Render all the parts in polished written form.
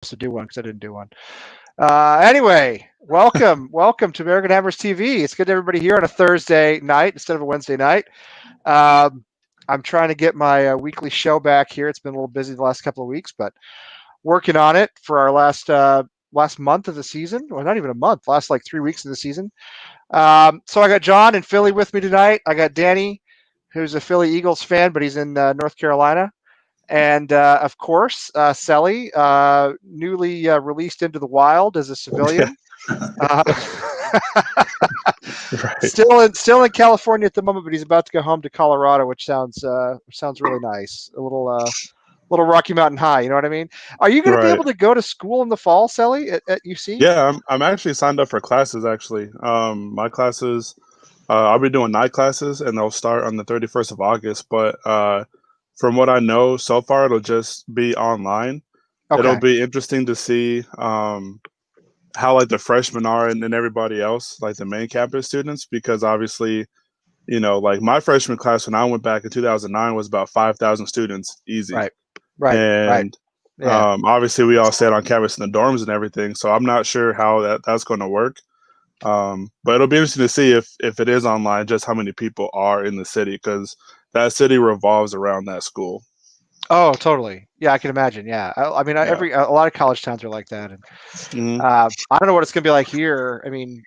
to do one because I didn't do one. Anyway, welcome to American Hammers TV. It's good to everybody here on a Thursday night instead of a Wednesday night. Um, I'm trying to get my weekly show back here. It's been a little busy the last couple of weeks, but working on it for our last month of the season. Well, not even a month. Last like 3 weeks of the season. So I got John in Philly with me tonight. I got Danny, who's a Philly Eagles fan, but he's in North Carolina. And of course, Selly, newly released into the wild as a Yeah, civilian. Uh, right. still in California at the moment, but he's about to go home to Colorado, which sounds really nice. A little Rocky Mountain High. You know what I mean? Are you going to be Right. able to go to school in the fall, Selly, at UC? Yeah, I'm actually signed up for classes actually. My classes, I'll be doing night classes and they'll start on the 31st of August, but from what I know so far it'll just be online. It'll Okay. be interesting to see how like the freshmen are and everybody else, like the main campus students, because obviously, like my freshman class when I went back in 2009 was about 5,000 students easy. Right. Right. And Yeah. obviously we all stayed on campus in the dorms and everything, so I'm not sure how that's going to work. But it'll be interesting to see if it is online, just how many people are in the city, because that city revolves around that school. Oh, totally. Yeah, I can imagine. Yeah. I mean, Yeah. a lot of college towns are like that, and Hmm. I don't know what it's going to be like here. I mean,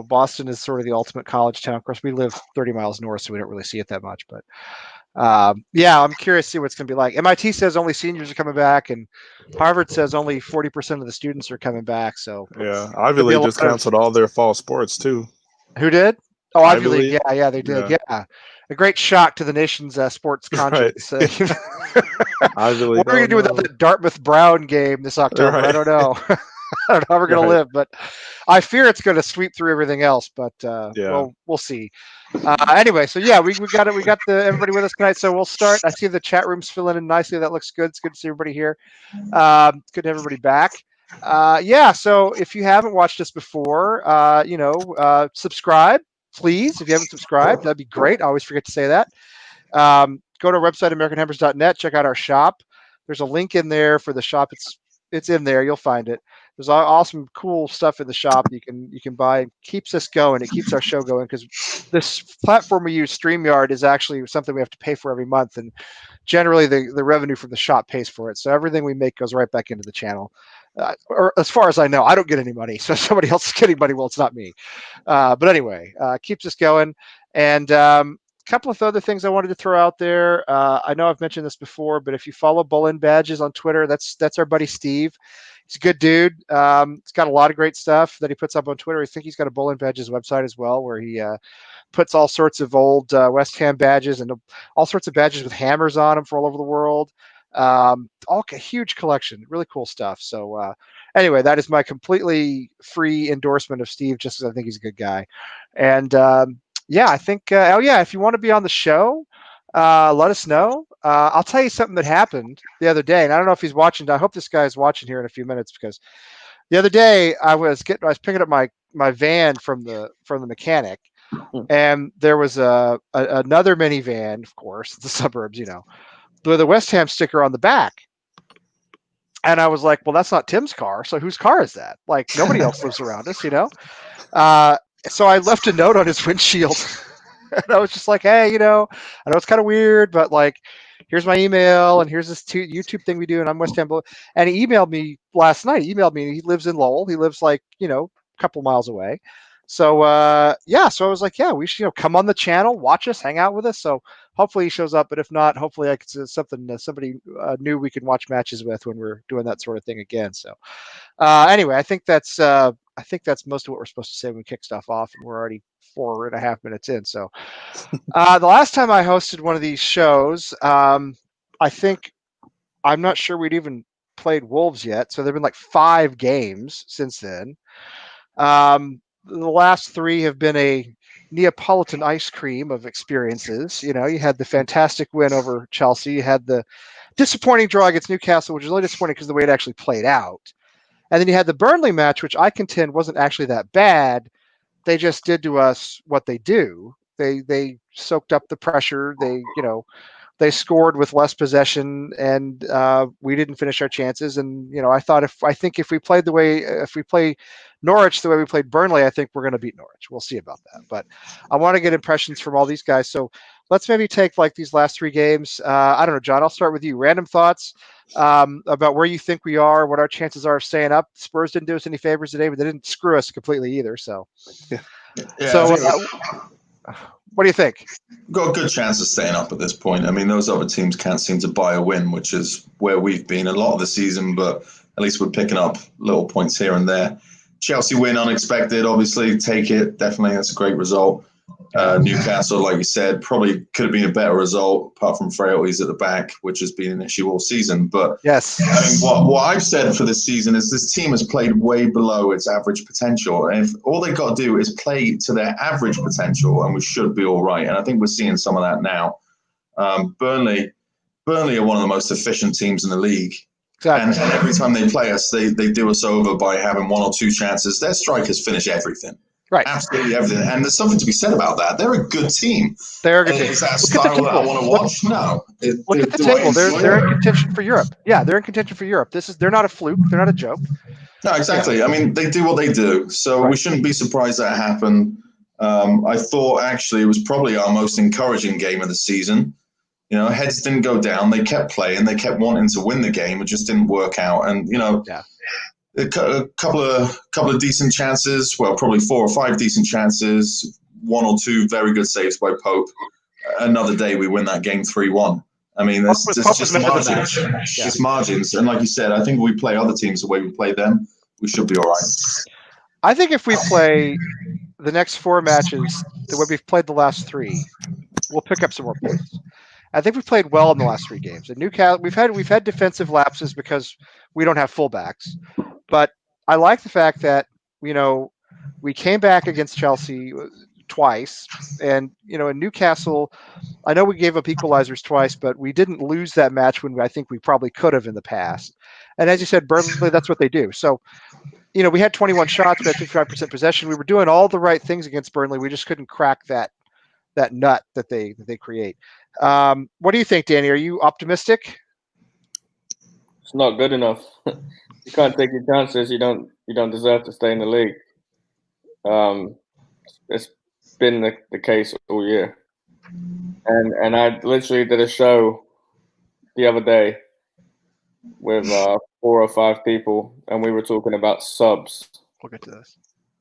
Boston is sort of the ultimate college town. Of course, we live 30 miles north, so we don't really see it that much. But yeah, I'm curious to see what it's going to be like. MIT says only seniors are coming back, and Harvard says only 40% of the students are coming back. So Yeah. Ivy could be a League lot just of canceled all their fall sports too. who did? Oh, Ivy Ivy League. League. Yeah, they did. Yeah. Yeah, a great shock to the nation's sports Right. conscience. Ivy What League. are we Oh gonna do without no. that Dartmouth Brown game this October? I Right. don't know. I don't know how we're going to Right. live, but I fear it's going to sweep through everything else. But Yeah. we'll see. Anyway, so yeah, we got it. We got the everybody with us tonight. So we'll start. I see the chat room's filling in nicely. That looks good. It's good to see everybody here. Good to have everybody back. Yeah. So if you haven't watched us before, subscribe, please. If you haven't subscribed, that'd be great. I always forget to say that. Go to our website, AmericanHammers.net. Check out our shop. There's a link in there for the shop. It's in there. You'll find it. There's awesome, cool stuff in the shop you can buy. It keeps us going. It keeps our show going because this platform we use, StreamYard, is actually something we have to pay for every month, and generally the revenue from the shop pays for it. So everything we make goes right back into the channel. Or as far as I know, I don't get any money. So somebody else is getting money. Well, it's not me. But anyway, keeps us going. And couple of other things I wanted to throw out there. I know I've mentioned this before, but if you follow Bullen Badges on Twitter, that's our buddy Steve. He's a good dude. He's got a lot of great stuff that he puts up on Twitter. I think he's got a Bullen Badges website as well, where he puts all sorts of old West Ham badges and all sorts of badges with hammers on them for all over the world. All a huge collection, really cool stuff. So anyway, that is my completely free endorsement of Steve, just because I think he's a good guy. And yeah, I think. Oh yeah, if you want to be on the show, let us know. I'll tell you something that happened the other day, and I don't know if he's watching. I hope this guy is watching here in a few minutes because the other day I was picking up my van from the mechanic, and there was another minivan, of course, the suburbs, with a West Ham sticker on the back. And I was like, well, that's not Tim's car. So whose car is that? Like nobody else lives around us. Uh, so I left a note on his windshield. And I was just like, hey, I know it's kind of weird, but like, here's my email and here's this YouTube thing we do. And I'm West Ham. And he emailed me last night. He emailed me. He lives in Lowell. He lives like, a couple miles away. So yeah, so I was like, yeah, we should come on the channel, watch us, hang out with us. So hopefully he shows up, but if not, hopefully I could something somebody new we can watch matches with when we're doing that sort of thing again. So anyway, I think that's most of what we're supposed to say when we kick stuff off, and we're already 4.5 minutes in. So the last time I hosted one of these shows, I think I'm not sure we'd even played Wolves yet. So there've been like 5 games since then. The last 3 have been a Neapolitan ice cream of experiences. You had the fantastic win over Chelsea. You had the disappointing draw against Newcastle, which was really disappointing because of the way it actually played out. And then you had the Burnley match, which I contend wasn't actually that bad. They just did to us what they do. They soaked up the pressure. They they scored with less possession, and we didn't finish our chances. And I think if we play Norwich the way we played Burnley, I think we're going to beat Norwich. We'll see about that. But I want to get impressions from all these guys. So let's maybe take like these last 3 games. I don't know, John. I'll start with you. Random thoughts about where you think we are, what our chances are of staying up. Spurs didn't do us any favors today, but they didn't screw us completely either. So, what do you think? Got a good chance of staying up at this point. I mean, those other teams can't seem to buy a win, which is where we've been a lot of the season, but at least we're picking up little points here and there. Chelsea win unexpected, obviously. Take it. Definitely, that's a great result. Newcastle, like you said, probably could have been a better result, apart from frailties at the back, which has been an issue all season. But yes, I mean, what I've said for this season is this team has played way below its average potential. And if all they got to do is play to their average potential, and we should be all right. And I think we're seeing some of that now. Burnley are one of the most efficient teams in the league. Exactly. And every time they play us, they do us over by having 1 or 2 chances. Their strikers finish everything. Right. Absolutely everything. And there's something to be said about that. They're a good team. They're a good team. Is that a style that I want to watch? No. Look at the table. They're in contention for Europe. Yeah, they're in contention for Europe. They're not a fluke. They're not a joke. No, exactly. Yeah. I mean, they do what they do. So we shouldn't be surprised that happened. I thought actually it was probably our most encouraging game of the season. Heads didn't go down. They kept playing. They kept wanting to win the game. It just didn't work out. And, a couple of decent chances. Well, probably 4 or 5 decent chances. 1 or 2 very good saves by Pope. Another day we win that game 3-1. I mean, there's just margins. It's margins. And like you said, I think if we play other teams the way we play them, we should be all right. I think if we play the next 4 matches the way we've played the last 3, we'll pick up some more points. I think we've played well in the last 3 games. At Newcastle, we've had defensive lapses because we don't have fullbacks. But I like the fact that, we came back against Chelsea twice. And, in Newcastle, I know we gave up equalizers twice, but we didn't lose that match when I think we probably could have in the past. And as you said, Burnley, that's what they do. So, we had 21 shots, we had 55% possession. We were doing all the right things against Burnley. We just couldn't crack that nut that they create. What do you think, Danny? Are you optimistic? It's not good enough. You can't take your chances. You don't deserve to stay in the league. It's been the case all year. And I literally did a show the other day with 4 or 5 people, and we were talking about subs. We'll get to this.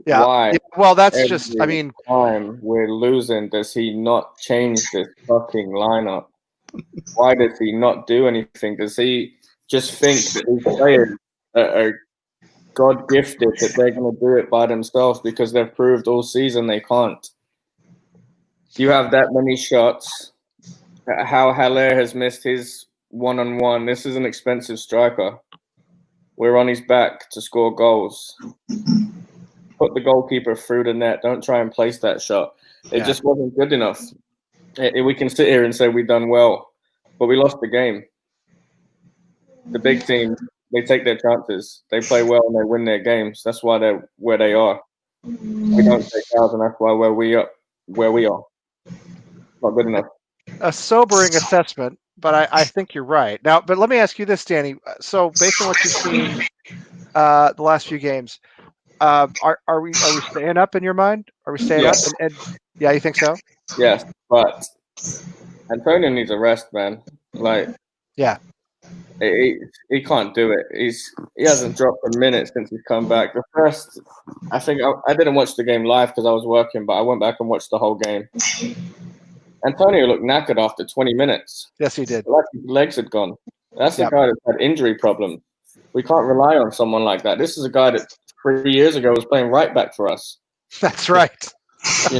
Yeah. Why? Yeah, well, that's just. I mean, time we're losing. Does he not change this fucking lineup? Why does he not do anything? Does he just think that these players are God gifted, that they're going to do it by themselves because they've proved all season they can't? You have that many shots. How Haller has missed his 1-on-1. This is an expensive striker. We're on his back to score goals. Put the goalkeeper through the net. Don't try and place that shot. It just wasn't good enough. We can sit here and say we've done well, but we lost the game. The big team, they take their chances. They play well and they win their games. That's why they're where they are. We don't take ours, and that's why where we are. Not good enough. A sobering assessment, but I think you're right. Now, but let me ask you this, Danny. So based on what you've seen the last few games, are we staying up in your mind? Are we staying up? And yeah, you think so? Yes, but Antonio needs a rest, man. He can't do it. He hasn't dropped a minute since he's come back. The first, I think I didn't watch the game live because I was working, but I went back and watched the whole game. Antonio looked knackered after 20 minutes. Yes, he did. Like his legs had gone. That's a guy that had injury problems. We can't rely on someone like that. This is a guy that 3 years ago was playing right back for us. That's right. This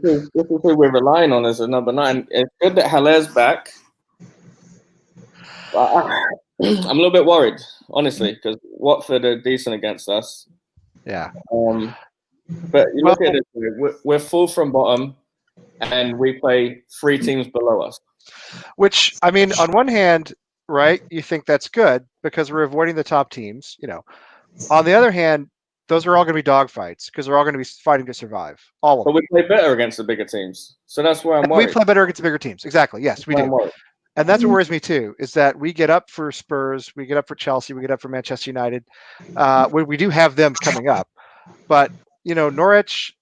is who we're relying on as a number 9. It's good that Haller's back. I'm a little bit worried, honestly, because Watford are decent against us. Yeah. But you look at it, we're full from bottom, and we play 3 teams below us. Which, I mean, on one hand, right, you think that's good because we're avoiding the top teams, On the other hand, those are all going to be dogfights because they're all going to be fighting to survive. All of them. But we play better against the bigger teams. So that's where I'm worried. We play better against the bigger teams. Exactly. Yes, we do. And that's what worries me too, is that we get up for Spurs, we get up for Chelsea, we get up for Manchester United. We do have them coming up, but Norwich,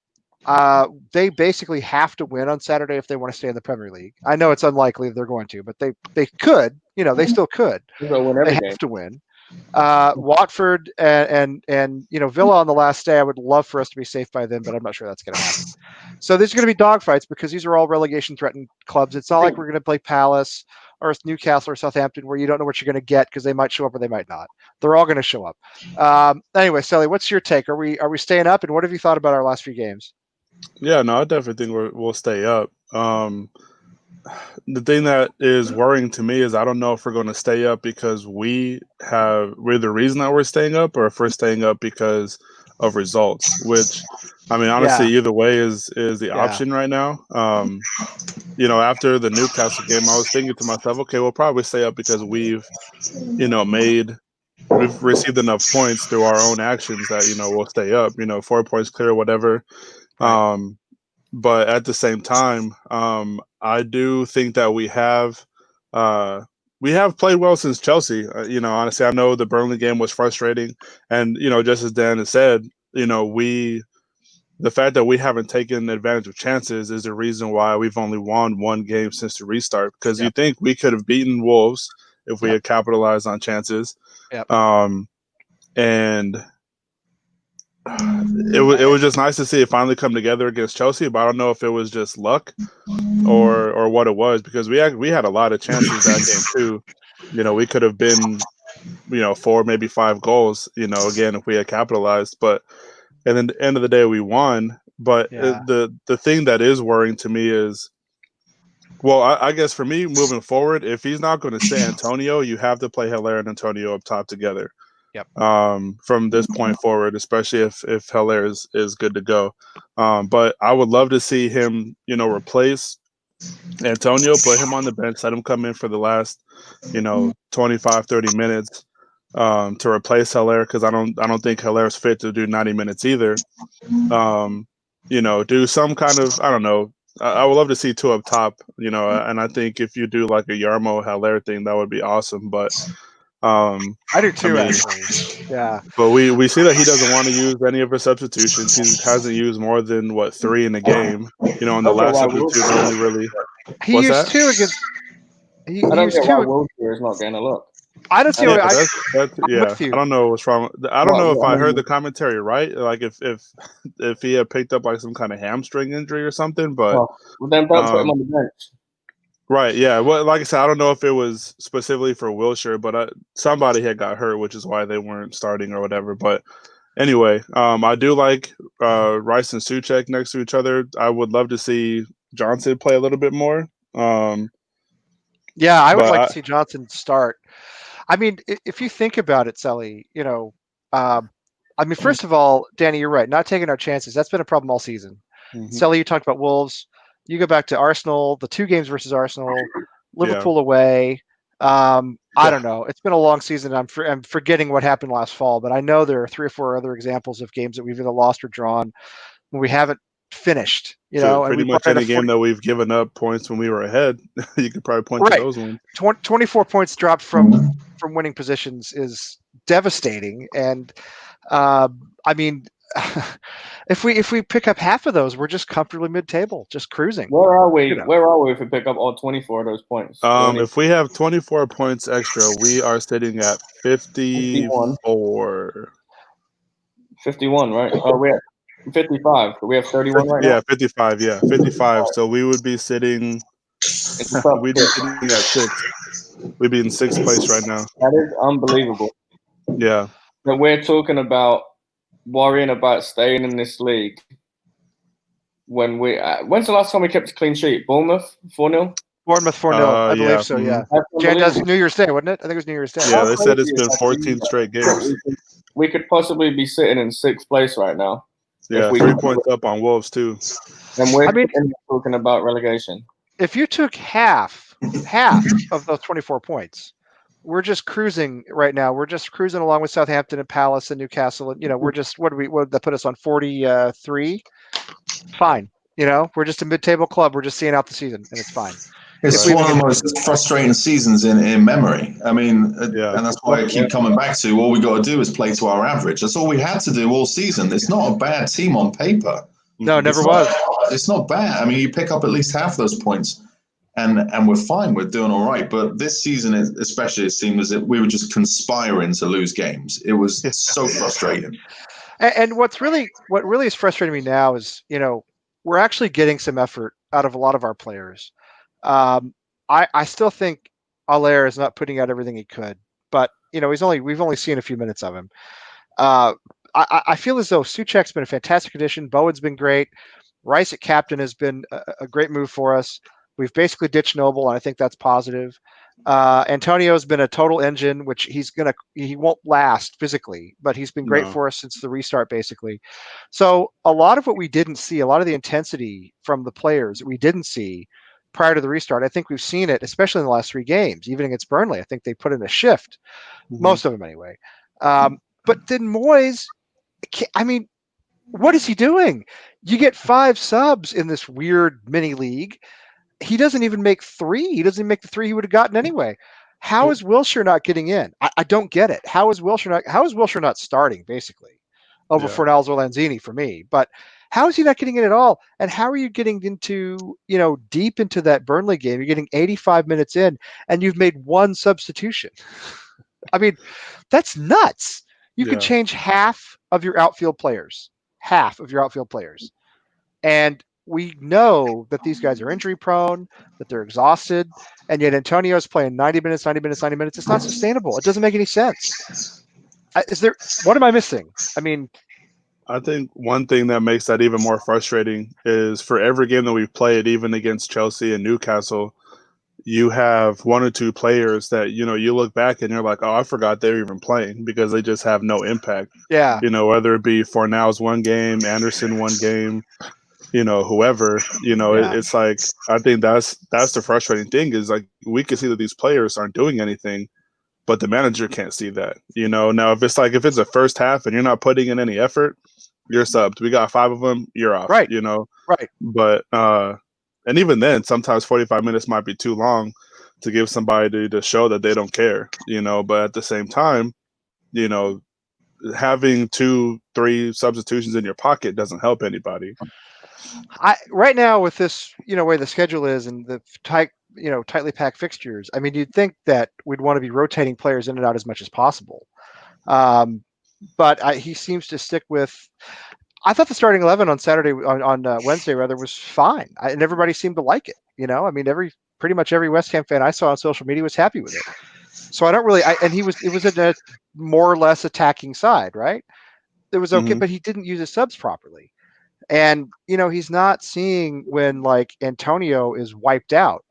they basically have to win on Saturday if they want to stay in the Premier League. I know it's unlikely they're going to, but they could. They still could. They have to win. Watford and Villa on the last day. I would love for us to be safe by them, but I'm not sure that's going to happen. So there's going to be dogfights because these are all relegation threatened clubs. It's not like we're going to play Palace or Newcastle or Southampton where you don't know what you're going to get because they might show up or they might not. They're all going to show up. Anyway, Sally, what's your take? Are we staying up? And what have you thought about our last few games? Yeah, no, I definitely think we'll stay up. The thing that is worrying to me is I don't know if we're going to stay up because we're the reason that we're staying up, or if we're staying up because of results. Which, I mean, honestly, either way is the option right now. After the Newcastle game, I was thinking to myself, okay, we'll probably stay up because we've received enough points through our own actions that we'll stay up. 4 points clear, whatever. Right. But at the same time, I do think that we have played well since Chelsea. Honestly, I know the Burnley game was frustrating, and just as Dan has said, the fact that we haven't taken advantage of chances is the reason why we've only won one game since the restart. Because you think we could have beaten Wolves if we had capitalized on chances, and it was just nice to see it finally come together against Chelsea, but I don't know if it was just luck or what it was, because we had a lot of chances that game too. We could have been 4, maybe 5 goals, again, if we had capitalized. But and then at the end of the day we won. But the thing that is worrying to me is, well, I guess for me moving forward, if he's not going to say Antonio, you have to play Haller and Antonio up top together. Yep. From this point forward, especially if Haller is good to go. But I would love to see him, replace Antonio, put him on the bench, let him come in for the last, 25, 30 minutes to replace Haller, because I don't think Haller's fit to do 90 minutes either. Do some kind of, I don't know. I would love to see 2 up top, and I think if you do like a Yarmo Haller thing, that would be awesome. But I do too, actually. Yeah. But we see that he doesn't want to use any of his substitutions. He hasn't used more than 3 in a game. In the last substitute, only really. He used 2 against. I don't get why Wilshere is not getting a look. I don't see. I don't know what's wrong. I don't know if I heard the commentary right. Like if he had picked up like some kind of hamstring injury or something. But then don't put him on the bench. Right, yeah. Well, like I said, I don't know if it was specifically for Wilshere, but somebody had got hurt, which is why they weren't starting or whatever. But anyway, I do like Rice and Souček next to each other. I would love to see Johnson play a little bit more. Yeah, I would like to see Johnson start. I mean, if you think about it, Sully, first of all, Danny, you're right. Not taking our chances. That's been a problem all season. Mm-hmm. Sully, you talked about Wolves. You go back to Arsenal, the 2 games versus Arsenal, Liverpool away. I don't know. It's been a long season. I'm forgetting what happened last fall, but I know there are 3 or 4 other examples of games that we've either lost or drawn when we haven't finished. Pretty much any game that we've given up points when we were ahead, you could probably point to those ones. 24 points dropped from winning positions is devastating, and if we pick up half of those, we're just comfortably mid-table, just cruising. Where are we? Where are we if we pick up all 24 of those points? If we have 24 points extra, we are sitting at 54. 51, right? Oh, we're 55. We have 31 right now. Yeah, 55. Yeah, 55. So we would be sitting. We'd be sitting at 6. We'd be in 6th place right now. That is unbelievable. Yeah. And we're talking about worrying about staying in this league. When's the last time we kept a clean sheet? Bournemouth 4-0. Bournemouth 4-0. I believe so. Yeah. That's New Year's Day, wasn't it? I think it was New Year's Day. Yeah, they said it's been 14 straight games. We could possibly be sitting in 6th place right now. Yeah, 3 points up on Wolves too. And we're talking about relegation. If you took half of those 24 points, we're just cruising right now. We're just cruising along with Southampton and Palace and Newcastle. And, we're just, what did that put us on? 43? Fine. We're just a mid-table club. We're just seeing out the season, and it's fine. It's If we one of the even- most frustrating seasons in memory. I mean, Yeah. and that's why I keep coming back to all we got to do is play to our average. That's all we had to do all season. It's not a bad team on paper. No, it never It's was. It's not bad. I mean, you pick up at least half those points, and we're fine. We're doing all right. But this season, especially, it seemed as if we were just conspiring to lose games. It was so frustrating. And what really is frustrating me now is, we're actually getting some effort out of a lot of our players. I still think Allaire is not putting out everything he could, but we've only seen a few minutes of him. I feel as though Souček's been a fantastic addition. Bowen's been great. Rice at captain has been a great move for us. We've basically ditched Noble, and I think that's positive. Antonio's been a total engine, which he won't last physically, but he's been great for us since the restart, basically. So a lot of what we didn't see, a lot of the intensity from the players that we didn't see prior to the restart, I think we've seen it, especially in the last 3 games, even against Burnley. I think they put in a shift, most of them anyway. But then Moyes, I mean, what is he doing? You get 5 subs in this weird mini league. He doesn't even make 3. He doesn't make the 3 he would have gotten anyway. How is Wilshere not getting in? I don't get it. How is Wilshere not starting, basically, over Fornals or Lanzini for me? But how is he not getting in at all? And how are you getting into, deep into that Burnley game? You're getting 85 minutes in, and you've made 1 substitution. I mean, that's nuts. You could change half of your outfield players. And we know that these guys are injury prone, that they're exhausted, and yet Antonio's playing 90 minutes. It's not sustainable. It doesn't make any sense. What am I missing? I mean, I think one thing that makes that even more frustrating is for every game that we've played, even against Chelsea and Newcastle, you have 1 or 2 players that, you look back and you're like, oh, I forgot they were even playing because they just have no impact. Yeah. Whether it be Fornals 1 game, Anderson 1 game, whoever, it's like, I think that's the frustrating thing is like, we can see that these players aren't doing anything, but the manager can't see that, Now, if it's a first half and you're not putting in any effort, you're subbed. We got 5 of them, you're off, right. Right. But, and even then, sometimes 45 minutes might be too long to give somebody to show that they don't care, but at the same time, having 2-3 substitutions in your pocket doesn't help anybody. Right now with this, way the schedule is and the tightly packed fixtures, I mean, you'd think that we'd want to be rotating players in and out as much as possible. But he seems to stick with. I thought the starting 11 on Saturday, on Wednesday rather, was fine, and everybody seemed to like it. I mean, pretty much every West Ham fan I saw on social media was happy with it. So I don't really. It was in a more or less attacking side, right? It was okay, but he didn't use his subs properly. And, he's not seeing when like Antonio is wiped out,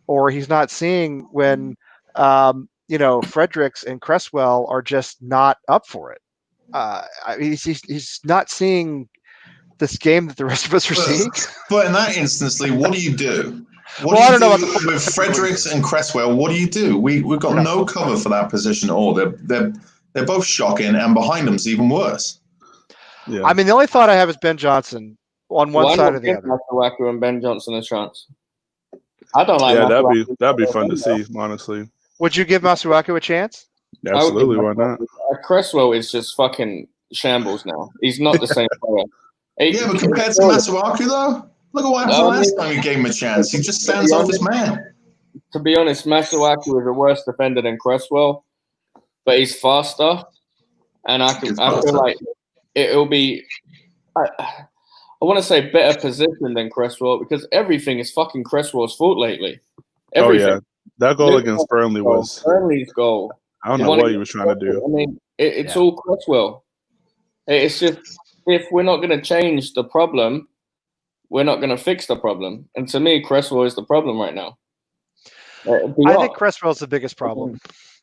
or he's not seeing when, Fredericks and Cresswell are just not up for it. He's not seeing this game that the rest of us are seeing. But in that instance, Lee, what do you do? I don't know with Fredericks and Cresswell. What do you do? We've got no cover for that position at all. They're both shocking, and behind them's even worse. Yeah. I mean, the only thought I have is Ben Johnson on one side or the other. Masuaku and Ben Johnson a chance. I don't like. Yeah, that'd be fun to see, honestly. Would you give Masuaku a chance? Absolutely, why not? Cresswell is just fucking shambles now. He's not the same player. Yeah, but compared to Masuaku, though, look at what happened last time you gave him a chance. He just stands off his man. To be honest, Masuaku is a worse defender than Cresswell, but he's faster, and I feel like it'll be. I want to say better position than Cresswell because everything is fucking Cresswell's fault lately. Everything. Oh yeah, that goal against Burnley was Burnley's goal. I don't know what he was trying to do. I mean, it's all Cresswell. It's just if we're not going to change the problem, we're not going to fix the problem. And to me, Cresswell is the problem right now. I think Cresswell's the biggest problem.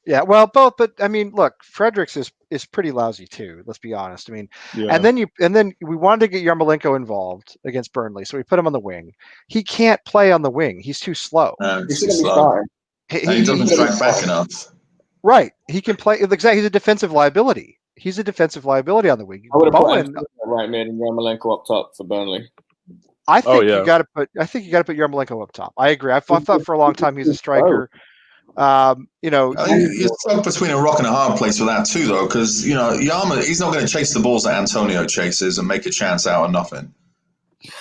Yeah, well, both, but I mean, look, Fredericks is pretty lousy too. Let's be honest. I mean, and then we wanted to get Yarmolenko involved against Burnley, so we put him on the wing. He can't play on the wing; he's too slow. He's too slow. He doesn't track back enough. Right, he can play. Exactly, he's a defensive liability. He's a defensive liability on the wing. I would have put right mid and Yarmolenko up top for Burnley. I think yeah. you got to put. I think you got to put Yarmolenko up top. I agree. I thought for a long time he's a striker. You know, I think you're stuck between a rock and a hard place with that too, though, because Yarmo, he's not going to chase the balls that Antonio chases and make a chance out of nothing.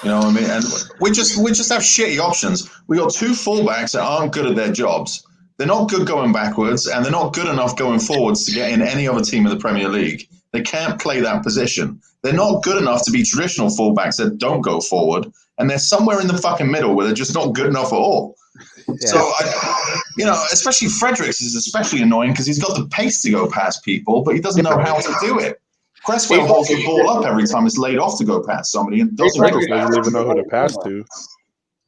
You know what I mean? And we just have shitty options. We got two fullbacks that aren't good at their jobs. They're not good going backwards, and they're not good enough going forwards to get in any other team in the Premier League. They can't play that position. They're not good enough to be traditional fullbacks that don't go forward, and they're somewhere in the fucking middle where they're just not good enough at all. Yeah. So, especially Fredericks is especially annoying because he's got the pace to go past people, but he doesn't know how to do it. Cresswell holds the ball up every time it's laid off to go past somebody and doesn't Fredericks doesn't even know who to pass to.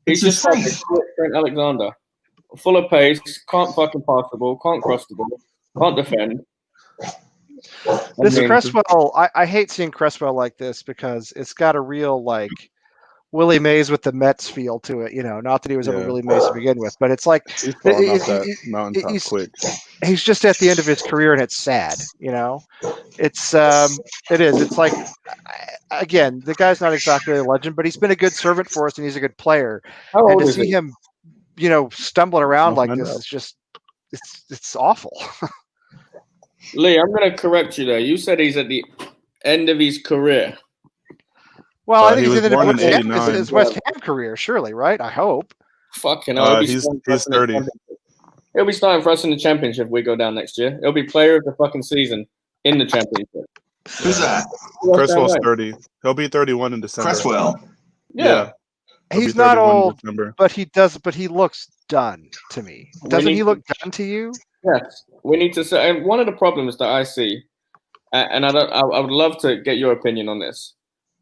He's just like a Trent Alexander. Full of pace, can't fucking pass the ball, can't cross the ball, can't defend. This Cresswell, I hate seeing Cresswell like this because it's got a real like Willie Mays with the Mets feel to it. You know, not that he was ever Willie Mays to begin with, but it's like he's falling off that mountaintop quick. He's just at the end of his career, and it's sad. You know, it is. It's like, again, the guy's not exactly a legend, but he's been a good servant for us, and he's a good player. And to see him, stumbling around like this is just it's awful. Lee, I'm going to correct you there. You said he's at the end of his career. Well, I think he he's was in born in his West Ham career, surely, right? I hope. Fucking hell. He's 30. He'll be starting for us in the championship if we go down next year. He'll be player of the fucking season in the championship. Who's that? Cresswell's 30. He'll be 31 in December. Cresswell. Yeah. He's not old, but he looks done to me. Doesn't he look done to you? Yes. We need to say, and one of the problems that I see, and I would love to get your opinion on this.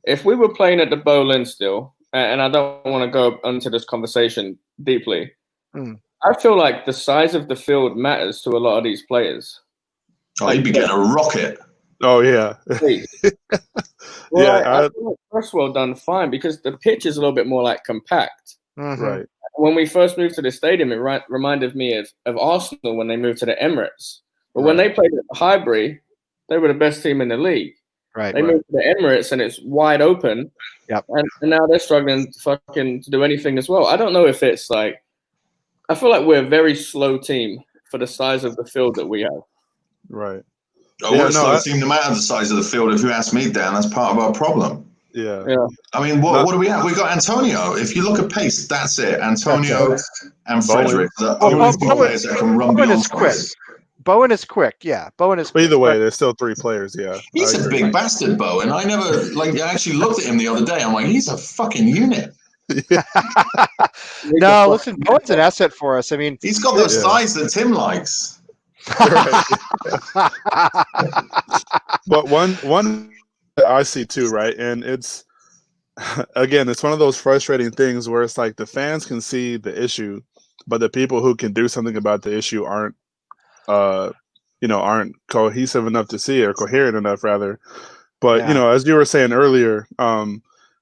If we were playing at the Boleyn still, and I don't want to go into this conversation deeply, I feel like the size of the field matters to a lot of these players. Oh, he'd be getting a rocket. Oh, yeah. I feel like Cresswell done fine because the pitch is a little bit more like compact. Mm-hmm. Right. When we first moved to the stadium, it reminded me of Arsenal when they moved to the Emirates. But when they played at Highbury, they were the best team in the league. Right. They moved to the Emirates and it's wide open. Yep. And now they're struggling to do anything as well. I don't know if it's like, I feel like we're a very slow team for the size of the field that we have. Right. We're a slow team no matter the size of the field. If you ask me, Dan, that's part of our problem. Yeah. I mean, what do we have? We got Antonio. If you look at pace, that's it. Antonio and Frederick, the only players that can run beyond pace. Bowen is quick. Yeah, Bowen is quick. Either way, there's still three players. Yeah. He's a big bastard, Bowen. I actually looked at him the other day. I'm like, he's a fucking unit. No, listen, Bowen's an asset for us. I mean, he's got those thighs that Tim likes. But one that I see too, right? And it's one of those frustrating things where it's like the fans can see the issue, but the people who can do something about the issue aren't cohesive enough to see it, or coherent enough rather. But as you were saying earlier, John,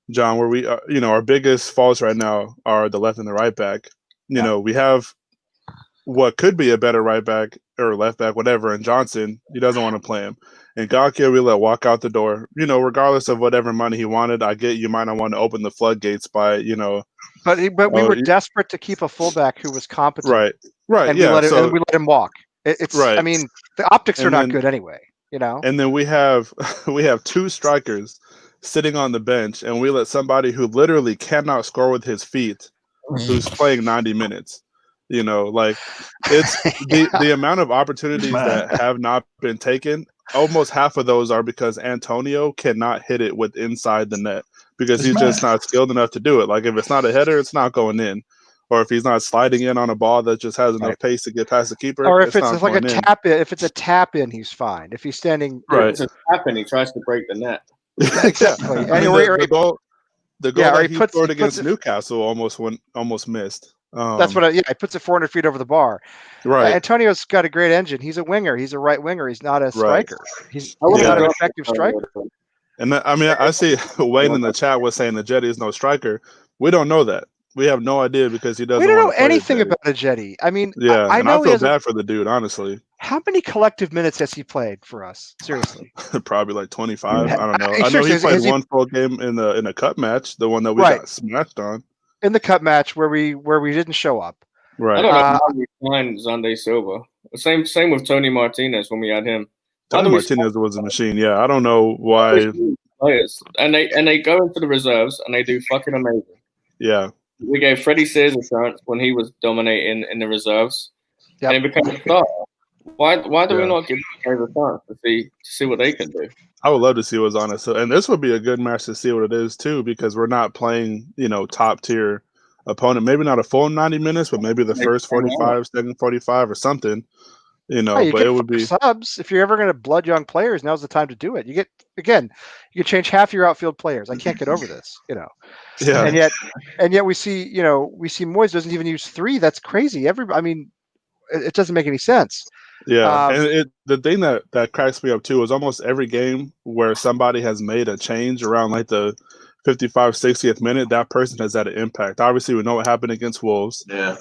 where we our biggest faults right now are the left and the right back. We have what could be a better right back or left back, whatever, and Johnson, he doesn't want to play him. And Gakia, we let walk out the door, regardless of whatever money he wanted. I get you might not want to open the floodgates by, But we were desperate to keep a fullback who was competent. Right. And we let him walk. It's right. I mean, the optics are not good anyway, And then we have two strikers sitting on the bench, and we let somebody who literally cannot score with his feet, who's playing 90 minutes. It's the amount of opportunities that have not been taken. Almost half of those are because Antonio cannot hit it with inside the net because he's just not skilled enough to do it. Like if it's not a header, it's not going in. Or if he's not sliding in on a ball that just has enough pace to get past the keeper. Or if it's like a tap in, if it's a tap in, he's fine. If he's standing, if it's a tap in, he tries to break the net. Exactly. The goal that he scored against Newcastle almost missed. That's what he puts it 400 feet over the bar. Right. Antonio's got a great engine. He's a winger. He's a right winger. He's not a striker. He's not an effective striker. And I see Wayne in the chat was saying the Jetty is no striker. We don't know that. We have no idea because he doesn't. We don't know anything about a Jetty. I mean, I feel bad for the dude, honestly. How many collective minutes has he played for us? Seriously. Probably like 25. I don't know. Hey, I know he seriously, played has he- one full game in a cup match, the one that we Right. got smashed on. In the cup match where we didn't show up. I Right. don't know how we signed Xande Silva. Same with Tony Martinez when we had him. Tony Martinez was a machine. Yeah, I don't know why. Players and they go into the reserves and they do fucking amazing. Yeah. We gave Freddie Sears a chance when he was dominating in the reserves, Yep. and he became a starter. Why do we Yeah. not give these guys a chance to see what they can do? I would love to see what's on it. So, and this would be a good match to see what it is too, because we're not playing, top tier opponent. Maybe not a full 90 minutes, but maybe the first 45, second 45 or something. You But get it would be subs. If you're ever going to blood young players, now's the time to do it. You can change half your outfield players. I can't get over this, Yeah. And yet we see Moyes doesn't even use 3. That's crazy. It doesn't make any sense. Yeah, and the thing that cracks me up too is almost every game where somebody has made a change around like the 55, 60th minute, that person has had an impact. Obviously, we know what happened against Wolves. Yeah.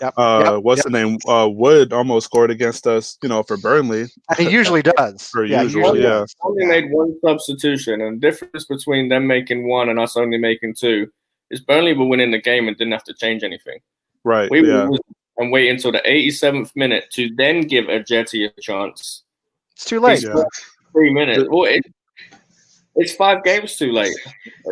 What's the name? Wood almost scored against us, for Burnley. And he usually does. He usually does. Only made one substitution, and the difference between them making 1 and us only making 2 is Burnley were winning the game and didn't have to change anything. Right. We were and wait until the 87th minute to then give Ajeti a chance. It's too late. Yeah. 3 minutes. Well, it's 5 games too late.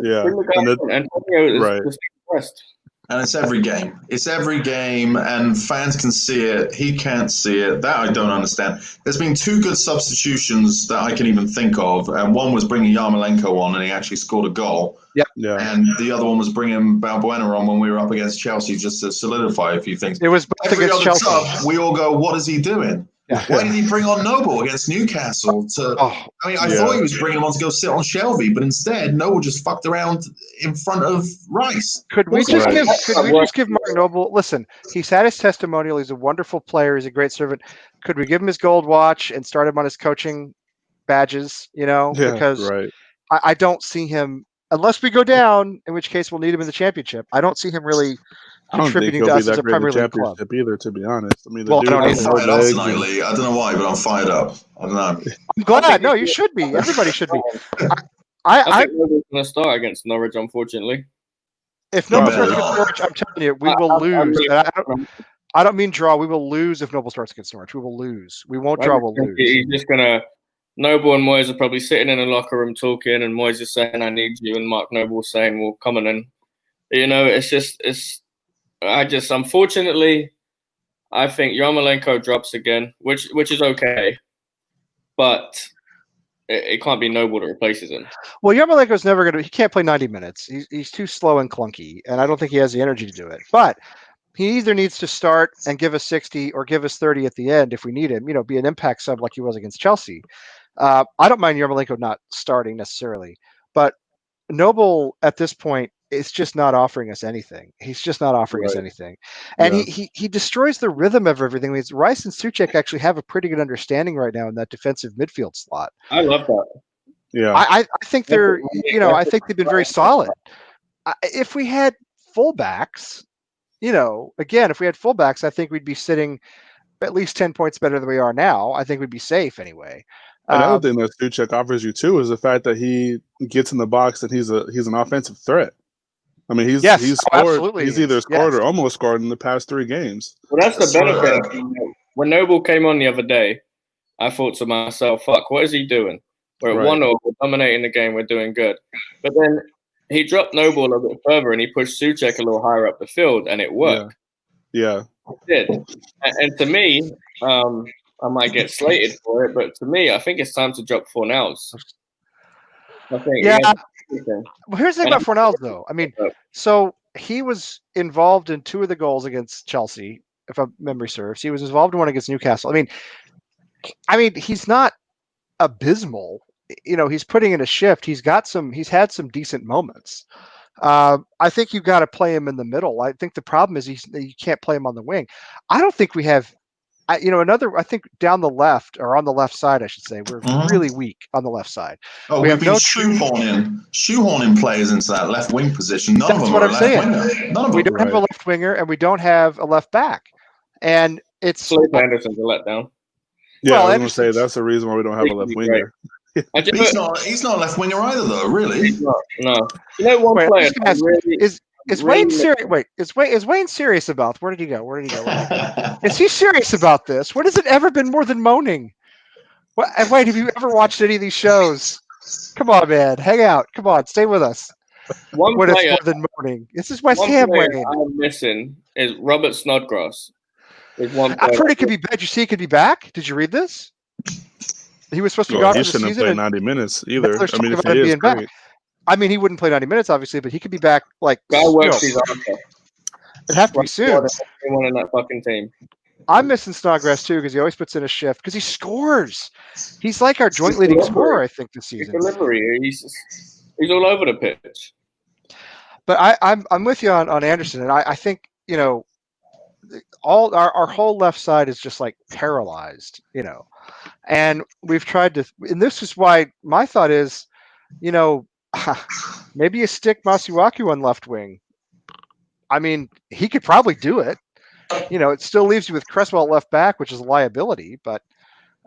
Yeah. Bring the guy in. Antonio is Right. just impressed. And it's every game. It's every game, and fans can see it. He can't see it. That I don't understand. There's been 2 good substitutions that I can even think of, and one was bringing Yarmolenko on, and he actually scored a goal. Yeah. And the other one was bringing Balbuena on when we were up against Chelsea, just to solidify a few things. It was both Every against other Chelsea. sub, we all go, "What is he doing? Yeah. Why did he bring on Noble against Newcastle?" I thought he was bringing him on to go sit on Shelby, but instead Noble just fucked around in front of Rice. Could we just Right. give Mark Noble? Listen, he's had his testimonial. He's a wonderful player. He's a great servant. Could we give him his gold watch and start him on his coaching badges? Because right. I don't see him unless we go down, in which case we'll need him in the championship. I don't see him really I don't think contributing he'll to be us as that a great in Premier the League club. championship either, to be honest. I mean, the Well, dude I don't I'm has either. more fired up legs tonight, and- Lee. I don't know why, but I'm fired up. I don't know. I'm glad. No, you should be. Everybody should be. I think Noble's going to start against Norwich, unfortunately. If Noble Probably starts against not. Norwich, I'm telling you, we will lose. And I don't mean draw. We will lose if Noble starts against Norwich. We will lose. We won't draw. We'll lose. He's just going to. Noble and Moyes are probably sitting in a locker room talking, and Moyes is saying, "I need you," and Mark Noble saying, "Well, come on in." Unfortunately, I think Yarmolenko drops again, which is okay, but it can't be Noble that replaces him. Well, Yarmolenko's never going to. He can't play 90 minutes. He's too slow and clunky, and I don't think he has the energy to do it. But he either needs to start and give us 60 or give us 30 at the end if we need him. Be an impact sub like he was against Chelsea. I don't mind Yarmolenko not starting necessarily, but Noble at this point is just not offering us anything. He's just not offering us anything, and he destroys the rhythm of everything. I mean, Rice and Souček actually have a pretty good understanding right now in that defensive midfield slot. I love that. Yeah. I think they're, I think they've been very solid. If we had fullbacks, again, if we had fullbacks, I think we'd be sitting at least 10 points better than we are now. I think we'd be safe anyway. Another thing that Souček offers you too is the fact that he gets in the box and he's an offensive threat. I mean, he's scored. Absolutely He's either scored or almost scored in the past 3 games. Well, that's the benefit. When Noble came on the other day, I thought to myself, "Fuck, what is he doing? We're at 1-0, we're dominating the game, we're doing good." But then he dropped Noble a little bit further and he pushed Souček a little higher up the field, and it worked. Yeah. It did. And to me, I might get slated for it, but to me, I think it's time to drop Fornals. I think. Yeah. Well, here's the thing about Fornals, though. I mean, so he was involved in 2 of the goals against Chelsea, if memory serves. He was involved in 1 against Newcastle. I mean, he's not abysmal. He's putting in a shift. He's had some decent moments. I think you've got to play him in the middle. I think the problem is you can't play him on the wing. I don't think we have. I think down the left, or on the left side, I should say, we're really weak on the left side. Oh, we we've have been shoehorning players into that left wing position. None of them are a left winger. None of them. We don't have a left winger, and we don't have a left back. And it's Felipe Anderson's a letdown. Yeah, Well, I was going to say Anderson's- that's the reason why we don't have a left winger. I just, He's not a left winger either, though. Really? no. You know, one Wait, I'm player just gonna ask, really, is really Wayne serious? Wait, is Wayne serious about? Where did he go? Where did he go? Where did he go? Is he serious about this? When has it ever been more than moaning? What? Wait, have you ever watched any of these shows? Come on, man, hang out. Come on, stay with us. one When it's player. more than moaning, this is West One Ham, player Wayne. I'm missing is Robert Snodgrass. Is one I've player. heard he could be back. Did you see he could be back? Did you read this? He was supposed to be Well, gone he for the shouldn't have season. played And 90 minutes now either. there's I mean, talk if about he him is, being back. great. I mean, he wouldn't play 90 minutes, obviously, but he could be back. Like, Guy you works know, his ass off. it'd have to be soon. Everyone in that fucking team. I'm missing Snodgrass too because he always puts in a shift because he scores. He's like our joint leading scorer, I think, this His season. delivery, he's all over the pitch. But I'm with you on Anderson, and I think, you know, all our whole left side is just like paralyzed, you know. And we've tried to, and this is why my thought is, you know, maybe you stick Masuaku on left wing. I mean, he could probably do it. You know, it still leaves you with Cresswell at left back, which is a liability, but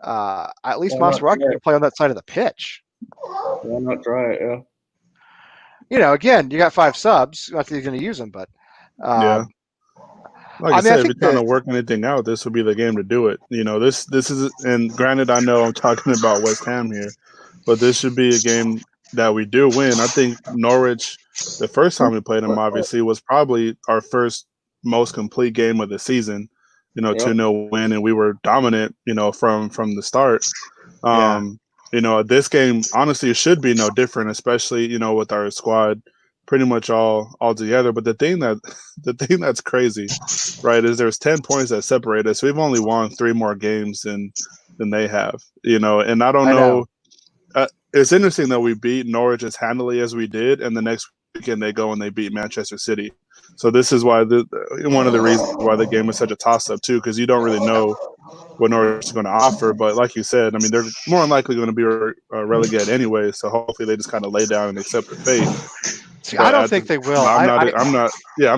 at least Why not Masuaku try can play on that side of the pitch. Why not try it? Yeah. You know, again, you got 5 subs. Not that you're going to use them, but Yeah. Like I I, mean, said, I if think you're trying to that- work anything out, this would be the game to do it. You know, this is, and granted, I know I'm talking about West Ham here, but this should be a game that we do win. I think Norwich, the first time we played them, obviously, was probably our first most complete game of the season. You know, Yeah. 2-0 win, and we were dominant. You know, from the start. You know, this game honestly it should be no different, especially with our squad pretty much all together. But the thing that's crazy, right, is there's 10 points that separate us. We've only won 3 more games than they have. And I don't know. It's interesting that we beat Norwich as handily as we did, and the next weekend they go and they beat Manchester City. So this is why one of the reasons why the game is such a toss-up too, because you don't really know what Norwich is going to offer. But like you said, I mean, they're more than likely going to be relegated anyway. So hopefully they just kind of lay down and accept their fate. See, I don't think they will. I'm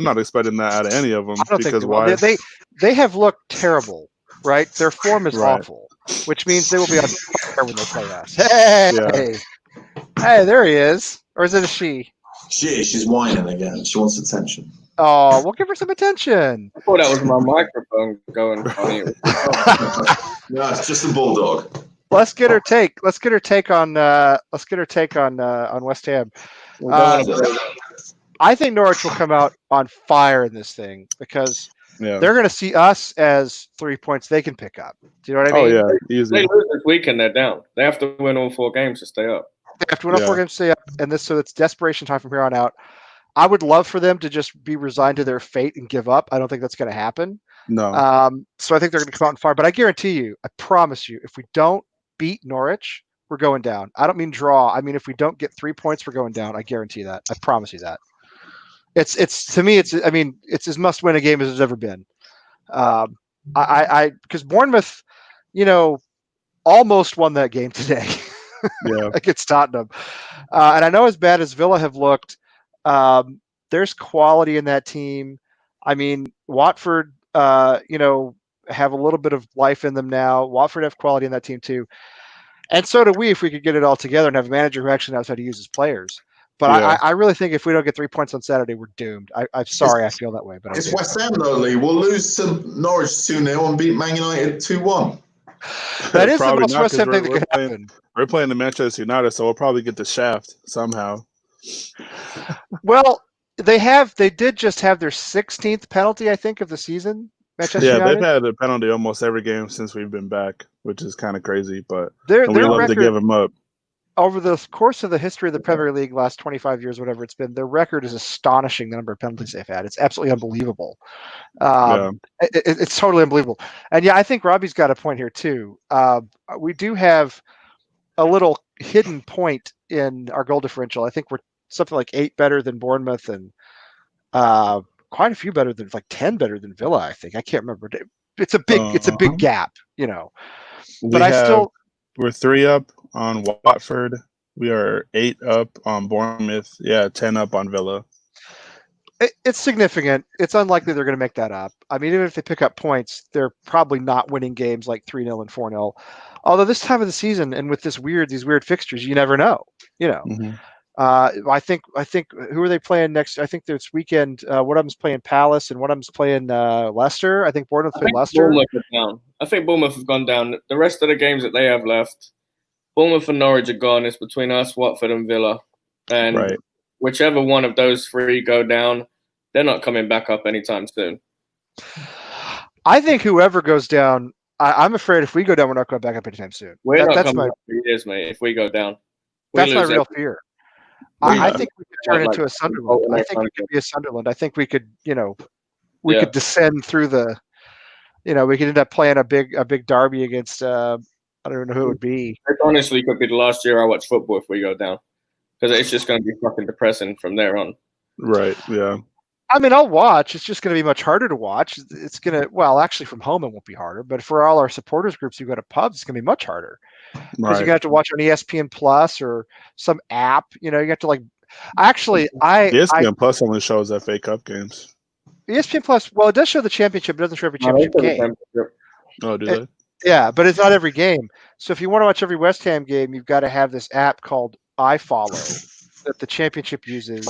not expecting that out of any of them. I don't think because they will. why? They have looked terrible, right? Their form is Right. awful, which means they will be on fire when they play us. Hey, Yeah. hey, there he is. Or is it a she? She's whining again. She wants attention. Oh, we'll give her some attention. I thought that was my microphone going funny. No, it's just a bulldog. Let's get her take. Let's get her take on West Ham. I think Norwich will come out on fire in this thing because Yeah. they're going to see us as 3 points they can pick up. Do you know what I Oh mean? yeah, They easy. lose this weekend, they're down. They have to win all 4 games to stay up. They have to win all 4 Yeah. games to stay up, and so it's desperation time from here on out. I would love for them to just be resigned to their fate and give up. I don't think that's going to happen. No. So I think they're going to come out on fire. But I guarantee you, I promise you, if we don't beat Norwich, we're going down. I don't mean draw. I mean if we don't get 3 points, we're going down. I guarantee that. I promise you that. It's to me, it's as must win a game as it's ever been. Because Bournemouth, almost won that game today. Yeah. Against Tottenham. And I know as bad as Villa have looked, there's quality in that team. I mean, Watford, have a little bit of life in them now. Watford have quality in that team too. And so do we if we could get it all together and have a manager who actually knows how to use his players. But Yeah. I really think if we don't get 3 points on Saturday, we're doomed. I'm sorry I feel that way. But I'm It's doomed. West Ham, though, Lee. We'll lose to Norwich 2-0 and beat Man United 2-1. That is the Probably most not, West Ham 'cause thing that we're could playing- happen. We're playing the Manchester United, so we'll probably get the shaft somehow. Well, they did just have their 16th penalty, I think, of the season. Manchester Yeah, United. they've had a penalty almost every game since we've been back, which is kind of crazy. But Their we love to record give them up. over the course of the history of the Premier League, last 25 years, whatever it's been, their record is astonishing. The number of penalties they've had, it's absolutely unbelievable. Yeah. It's totally unbelievable. And yeah, I think Robbie's got a point here too. We do have a little hidden point in our goal differential. I think we're something like 8 better than Bournemouth and quite a few better than 10 better than Villa. I think I can't remember. It's a big gap, But we're 3 up on Watford. We are 8 up on Bournemouth. Yeah, 10 up on Villa. It's significant. It's unlikely they're going to make that up. I mean, even if they pick up points, they're probably not winning games like 3-0 and 4-0. Although this time of the season and with these weird fixtures, you never know. You know, Mhm. I think who are they playing next? I think this weekend. One of them's playing Palace and one of them's playing Leicester. I think Bournemouth I play think Leicester. Bournemouth are down. I think Bournemouth have gone down. The rest of the games that they have left, Bournemouth and Norwich are gone. It's between us, Watford, and Villa. And Right. whichever one of those three go down, they're not coming back up anytime soon. I think whoever goes down, I'm afraid if we go down, we're not going back up anytime soon. We're not That's coming my up for years, mate, if we go down. that's my real fear. I Yeah. think we could turn Like, into a Sunderland. I think we could be a Sunderland. I think we could, we Yeah. could descend through the, we could end up playing a big derby against, I don't know who it would be. It honestly could be the last year I watch football if we go down. Because it's just going to be fucking depressing from there on. Right. Yeah. I mean, I'll watch. It's just going to be much harder to watch. It's going to, well, actually from home it won't be harder, but for all our supporters groups who go to pubs, it's going to be much harder. Because you're Right. going to have to watch on ESPN Plus or some app. You have to actually, ESPN Plus only shows FA Cup games. ESPN Plus, well, it does show the championship. It doesn't show every championship game. Oh, do they? Yeah, but it's not every game. So if you want to watch every West Ham game, you've got to have this app called iFollow that the championship uses.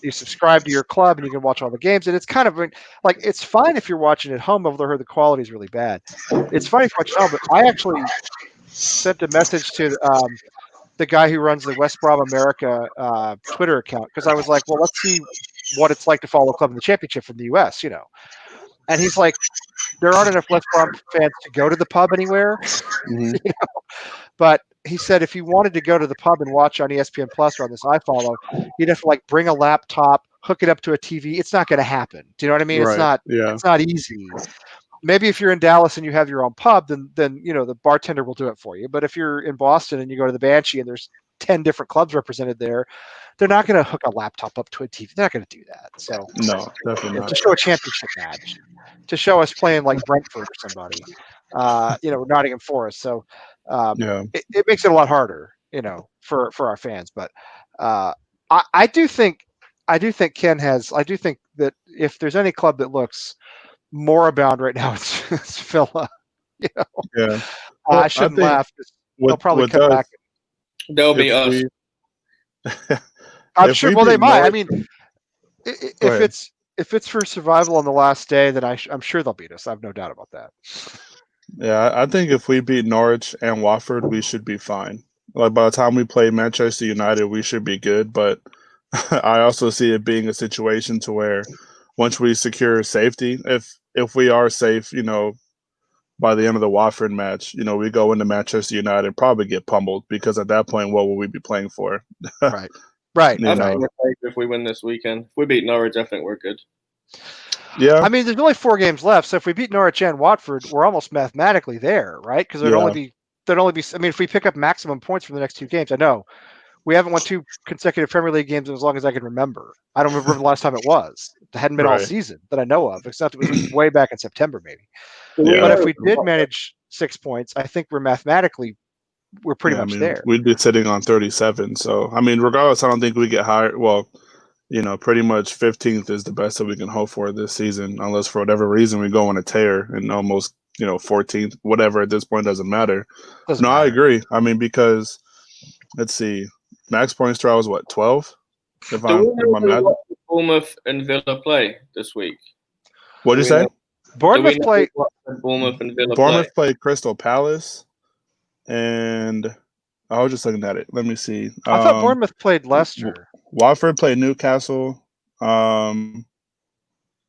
You subscribe to your club and you can watch all the games. And it's kind of like, it's fine if you're watching at home, although I heard the quality is really bad. It's fine if you watch at home, but I actually sent a message to the guy who runs the West Brom America Twitter account because I was like, well, let's see what it's like to follow a club in the championship from the U.S., And he's like, there aren't enough West Brom fans to go to the pub anywhere. Mhm. But he said if you wanted to go to the pub and watch on ESPN Plus or on this iFollow, you'd have to bring a laptop, hook it up to a TV. It's not going to happen. Do you know what I mean? Right. Yeah. It's not easy. Maybe if you're in Dallas and you have your own pub, then the bartender will do it for you. But if you're in Boston and you go to the Banshee and there's 10 different clubs represented there, they're not going to hook a laptop up to a TV. They're not going to do that. So No, definitely not. to show a championship match, to show us playing like Brentford or somebody, Nottingham Forest. So Yeah. it makes it a lot harder, for our fans. But I do think Ken has. I do think that if there's any club that looks moribund right now, it's Villa. Yeah. I shouldn't laugh. They'll probably come back. They'll be us. I'm if sure. we Well, they beat might. I Norwich- mean, Go ahead. if it's for survival on the last day, then I'm sure they'll beat us. I have no doubt about that. Yeah, I think if we beat Norwich and Watford, we should be fine. By the time we play Manchester United, we should be good. But I also see it being a situation to where once we secure safety, if we are safe, by the end of the Watford match, we go into Manchester United, probably get pummeled because at that point, what will we be playing for? Right. I think we're safe if we win this weekend. If we beat Norwich, I think we're good. Yeah. I mean, there's only 4 games left, so if we beat Norwich and Watford, we're almost mathematically there, right? Because there'd only be. I mean, if we pick up maximum points from the next 2 games, I know we haven't won 2 consecutive Premier League games as long as I can remember. I don't remember the last time it was. It hadn't been all season that I know of, except it was way back in September, maybe. Yeah. But if we did manage 6 points, I think we're pretty much there. We'd be sitting on 37. So, I mean, regardless, I don't think we get higher. Well, pretty much 15th is the best that we can hope for this season, unless for whatever reason we go on a tear and almost, 14th, whatever at this point doesn't matter. Doesn't matter. I agree. I mean, because let's see, max points trial is what, 12? If I'm mad. Bournemouth and Villa play this week. What did you say? Bournemouth play. Bournemouth and Villa. Bournemouth play Crystal Palace, and I was just looking at it. Let me see. I thought Bournemouth played Leicester. Watford played Newcastle.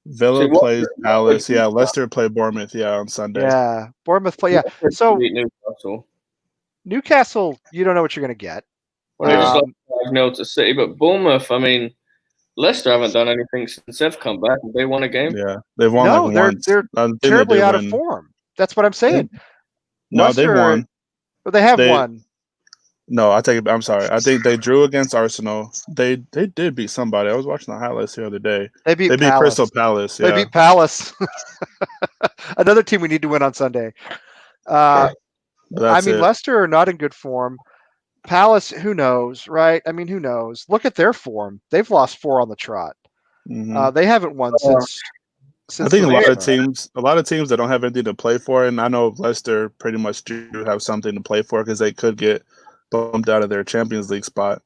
Villa plays Palace. Yeah, Leicester play Bournemouth. Yeah, on Sunday. Yeah, Bournemouth play. Yeah, so Newcastle. Newcastle, you don't know what you're going to get. Well, they just lost 5-0 to City, but Bournemouth. I mean, Leicester haven't done anything since they've come back. They won a game. Yeah, they've won. No, once. they're terribly out of form. That's what I'm saying. No, they won. But they have won. No, I take it. I'm sorry. I think they drew against Arsenal. They did beat somebody. I was watching the highlights the other day. They beat Crystal Palace. Yeah. They beat Palace. Another team we need to win on Sunday. Leicester are not in good form. Palace, who knows, right? I mean, who knows? Look at their form. They've lost 4 on the trot. Mhm. They haven't won since. I think the a lot of restart. teams that don't have anything to play for, and I know Leicester pretty much do have something to play for because they could get bumped out of their Champions League spot.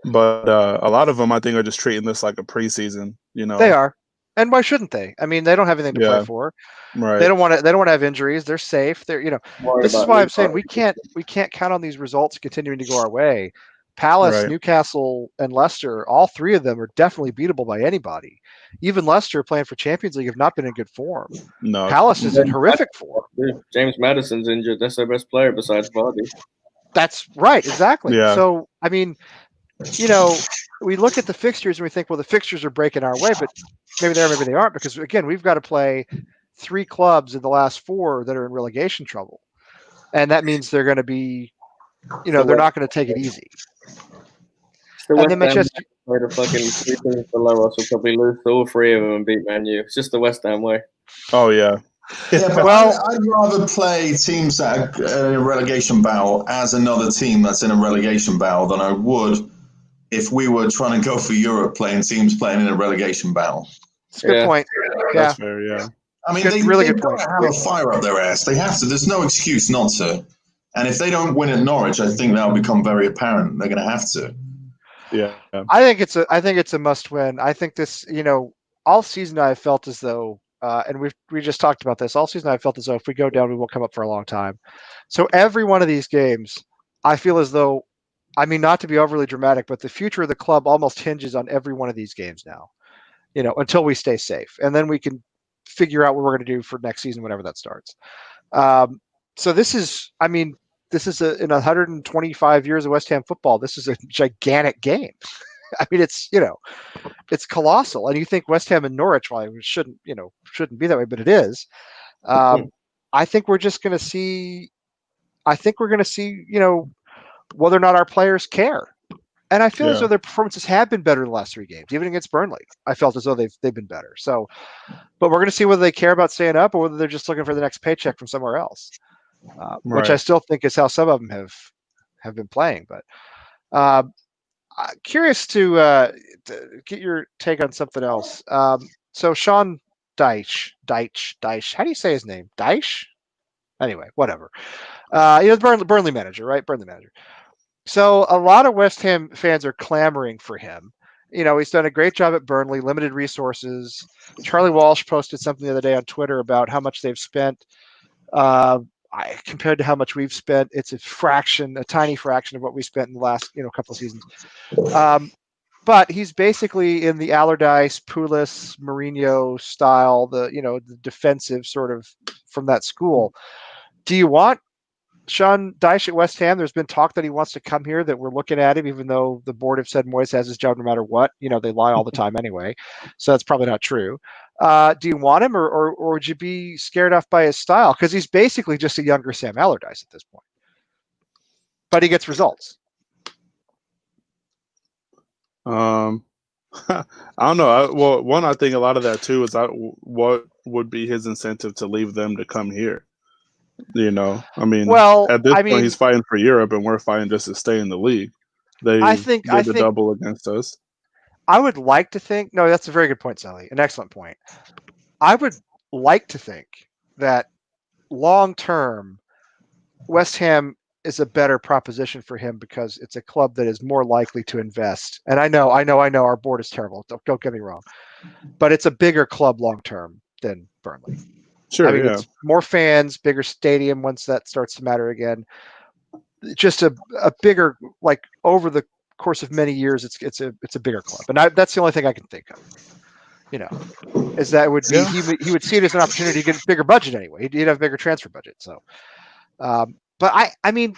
But a lot of them, I think, are just treating this like a preseason. You know, They are, and why shouldn't they? I mean, they don't have anything to play Yeah. for. right? They don't want to. They don't want to have injuries. They're safe. They're Worried This is about why I'm league saying we parties. can't count on these results continuing to go our way. Palace, Right. Newcastle, and Leicester, all three of them are definitely beatable by anybody. Even Leicester, playing for Champions League, have not been in good form. No, Palace is in horrific form. James Madison's injured. That's their best player besides Vardy. That's right, exactly. Yeah. So, I mean, we look at the fixtures and we think, well, the fixtures are breaking our way, but maybe they are, maybe they aren't, because again, we've got to play 3 clubs in the last 4 that are in relegation trouble, and that means they're going to be, they're not going to take it easy. The And West then Ham Manchester, play the fucking 3 teams below us will probably lose to all 3 of them and beat Man U. It's just the West Ham way. Oh yeah. Yeah, but Well- I'd rather play teams that are in a relegation battle as another team that's in a relegation battle than I would if we were trying to go for Europe playing teams playing in a relegation battle. it's a good Yeah. point. Yeah, That's fair. Yeah. I mean, Good- they've really good got to have a fire up their ass. They have to. There's no excuse not to. And if they don't win at Norwich, I think that'll become very apparent. They're going to have to. Yeah. I think it's a must win. I think this, all season I've felt as though, and we just talked about this all season. I felt as though if we go down, we won't come up for a long time. So every one of these games, I feel as though, I mean, not to be overly dramatic, but the future of the club almost hinges on every one of these games now. Until we stay safe, and then we can figure out what we're going to do for next season, whenever that starts. So this is, in 125 years of West Ham football, this is a gigantic game. I mean, it's colossal, and you think West Ham and Norwich, well, it shouldn't be that way, but it is. I think we're just going to see. I think we're going to see, whether or not our players care. And I feel as though their performances have been better in the last 3 games, even against Burnley. I felt as though they've been better. So, but we're going to see whether they care about staying up or whether they're just looking for the next paycheck from somewhere else, which I still think is how some of them have been playing. But curious to get your take on something else. So Sean Dyche, how do you say his name? Dyche? Anyway, whatever. Burnley manager, right? Burnley manager. So a lot of West Ham fans are clamoring for him. He's done a great job at Burnley, limited resources. Charlie Walsh posted something the other day on Twitter about how much they've spent. Compared to how much we've spent, it's a tiny fraction of what we spent in the last, couple of seasons. But he's basically in the Allardyce, Pulis, Mourinho style, the defensive sort of from that school. Do you want Sean Dyche at West Ham? There's been talk that he wants to come here, that we're looking at him, even though the board have said Moyes has his job no matter what. They lie all the time anyway. So that's probably not true. Do you want him, or would you be scared off by his style? Because he's basically just a younger Sam Allardyce at this point. But he gets results. I don't know. I think a lot of that too is what would be his incentive to leave them to come here? I mean, at this point, he's fighting for Europe, and we're fighting just to stay in the league. I think the double against us. I would like to think. No, that's a very good point, Sally. An excellent point. I would like to think that long term, West Ham is a better proposition for him because it's a club that is more likely to invest. And I know our board is terrible. Don't get me wrong, but it's a bigger club long term than Burnley. Sure, it's more fans, bigger stadium once that starts to matter again. Just a bigger, like, over the course of many years, it's a bigger club, and that's the only thing I can think of. Is that would be he would see it as an opportunity to get a bigger budget anyway. He'd have a bigger transfer budget. So, but I mean,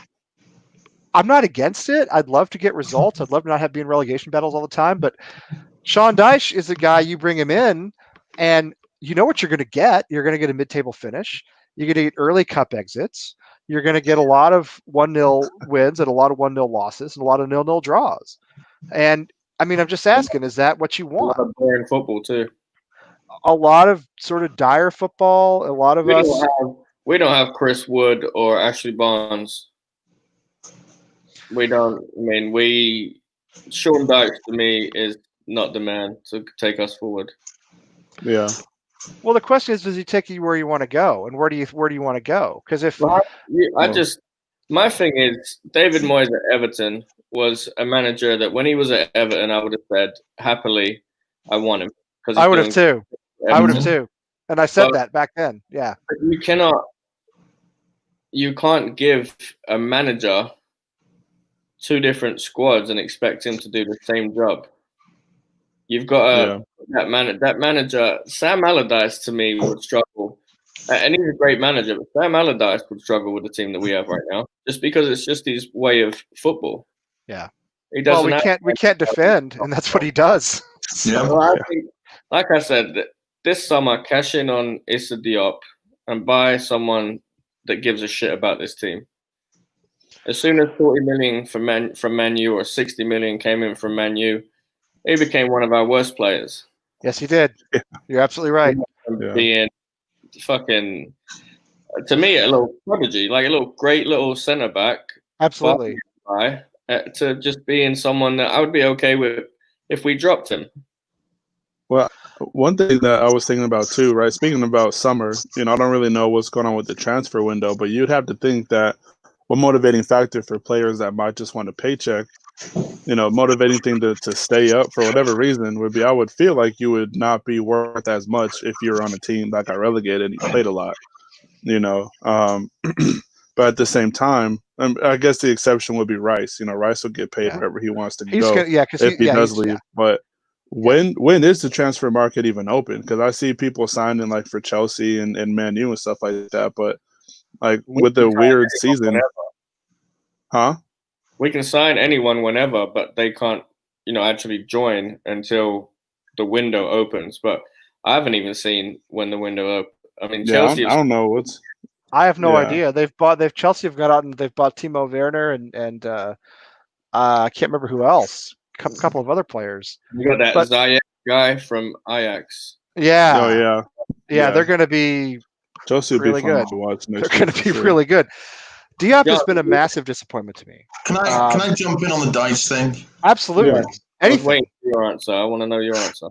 I'm not against it. I'd love to get results. I'd love to not be in relegation battles all the time. But Sean Dyche is a guy, you bring him in, and you know what you're going to get. You're going to get a mid-table finish. You're going to get early cup exits. You're going to get a lot of 1-0 wins and a lot of 1-0 losses and a lot of 0-0 draws. And I mean, I'm just asking, is that what you want? A lot of boring football too. A lot of sort of dire football. A lot of we don't have Chris Wood or Ashley Barnes. We don't. I mean, Sean Dyche to me is not the man to take us forward. Yeah. Well, the question is, does he take you where you want to go, and where do you want to go? Because if My thing is, David Moyes at Everton was a manager that when he was at Everton, I would have said happily, I want him. I would have too. I would have too. And I said that back then. Yeah. You can't give a manager two different squads and expect him to do the same job. You've got that manager, Sam Allardyce, to me would struggle. And he's a great manager, but Sam Allardyce would struggle with the team that we have right now, just because it's just his way of football. Yeah. He doesn't. Well, we can't defend, and that's what he does. Yeah. Well, I think, like I said, this summer, cash in on Issa Diop and buy someone that gives a shit about this team. As soon as 40 million from Man U or 60 million came in from Man U, he became one of our worst players. Yes, he did. You're absolutely right. Being fucking, to me, a little prodigy, like a little great little centre back. Absolutely. To just being someone that I would be okay with if we dropped him. Well, one thing that I was thinking about too, right? Speaking about summer, I don't really know what's going on with the transfer window, but you'd have to think that one motivating factor for players that might just want a paycheck, motivating thing to stay up for whatever reason would be, I would feel like you would not be worth as much if you're on a team that got relegated and you played a lot, but at the same time, I guess the exception would be Rice. Rice will get paid wherever he wants to go if he does leave. But when is the transfer market even open? Because I see people signing like for Chelsea and Man U and stuff like that. But like with the weird season, we can sign anyone whenever, but they can't, actually join until the window opens. But I haven't even seen when the window opens. I mean, Chelsea. I don't know what's. I have no idea. Chelsea have gone out and they've bought Timo Werner and I can't remember who else. A couple of other players. You got that Ziyech guy from Ajax. Yeah. Oh yeah. They're going to be Chelsea really good. To watch they're going to be really good. Diop has been a massive disappointment to me. Can I jump in on the Dyche thing? Absolutely. Yeah. Anything. Wait for your answer. I want to know your answer.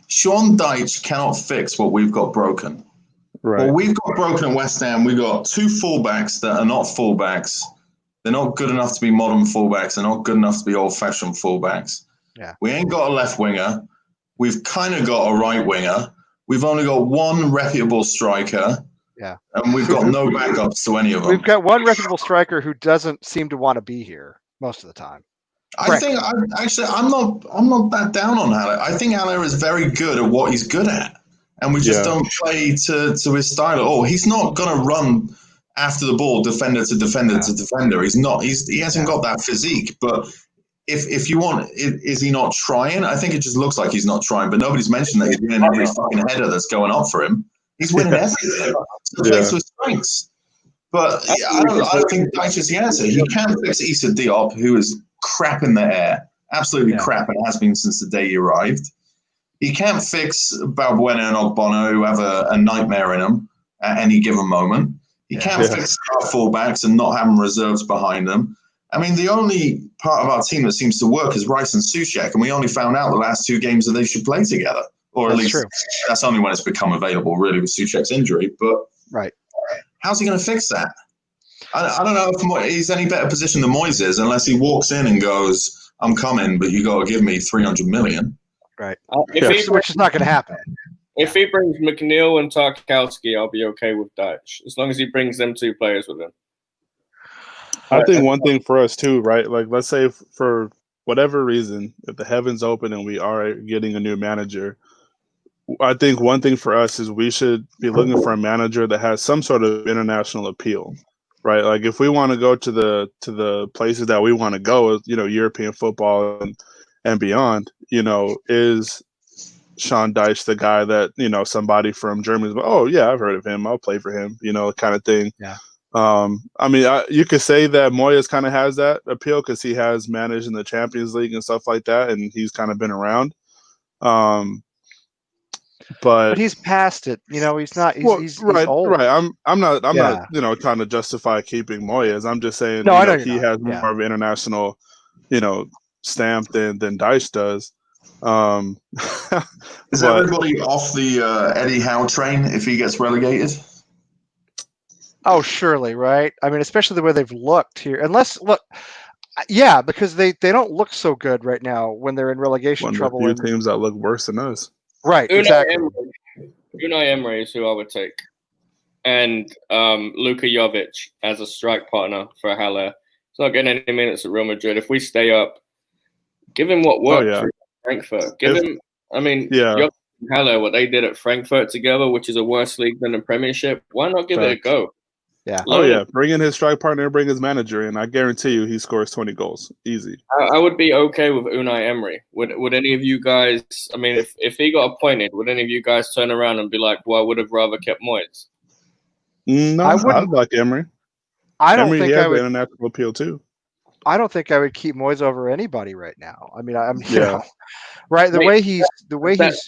Sean Dyche cannot fix what we've got broken. Right. Well, we've got broken at West Ham. We've got two fullbacks that are not fullbacks. They're not good enough to be modern fullbacks. They're not good enough to be old-fashioned fullbacks. Yeah. We ain't got a left winger. We've kind of got a right winger. We've only got one reputable striker. Yeah. And we've got no backups to any of them. We've got one reputable striker who doesn't seem to want to be here most of the time. I'm not that down on Haller. I think Haller is very good at what he's good at. And we just don't play to his style at all. He's not going to run after the ball, defender to defender to defender. He's not. He hasn't got that physique. But if you want, is he not trying? I think it just looks like he's not trying. But nobody's mentioned that he's winning every fucking header that's going up for him. He's winning everything. So plays to his strengths. But I don't think Dyche is the answer. He can fix Issa Diop, who is crap in the air, absolutely crap, and has been since the day he arrived. He can't fix Balbuena and Ogbonna, who have a nightmare in them at any given moment. He can't fix our fullbacks and not having reserves behind them. I mean, the only part of our team that seems to work is Rice and Souček, and we only found out the last two games that they should play together. Or at least that's only when it's become available, really, with Souček's injury. But how's he going to fix that? I don't know if he's any better position than Moyes is, unless he walks in and goes, I'm coming, but you got to give me 300 million. Right. Which is not going to happen. If he brings McNeil and Tarkowski, I'll be okay with Dyche, as long as he brings them two players with him. I think one thing for us too, right? Like, let's say for whatever reason, if the heavens open and we are getting a new manager, I think one thing for us is we should be looking for a manager that has some sort of international appeal, right? Like, if we want to go to the places that we want to go, European football and beyond, is Sean Dyche the guy that, somebody from Germany is, oh yeah, I've heard of him, I'll play for him, kind of thing. Yeah. I mean, you could say that Moyes kind of has that appeal because he has managed in the Champions League and stuff like that, and he's kind of been around. But he's past it. He's not. He's old. Right. I'm not trying to justify keeping Moyes. I'm just saying he has more of an international, stamp than Dyche does. Is but- everybody off the Eddie Howe train if he gets relegated? Oh, surely, right? I mean, especially the way they've looked here. Unless, look, yeah, because they don't look so good right now when they're in relegation one of trouble. the And, few teams that look worse than us. right, exactly. Unai Emery is who I would take, and Luka Jovic as a strike partner for Haller. He's not getting any minutes at Real Madrid. If we stay up, give him what worked for Frankfurt. Give him. I mean, Jovic and Haller, what they did at Frankfurt together, which is a worse league than the Premiership. Why not give it a go? Yeah. Bring in his strike partner, bring his manager, and I guarantee you he scores 20 goals. Easy. I would be okay with Unai Emery. Would any of you guys, I mean, if he got appointed, would any of you guys turn around and be like, well, I would have rather kept Moyes? No, I'd like Emery. I don't Emery, think he I has would. the international appeal too. I don't think I would keep Moyes over anybody right now. I mean, you know, right? The way he's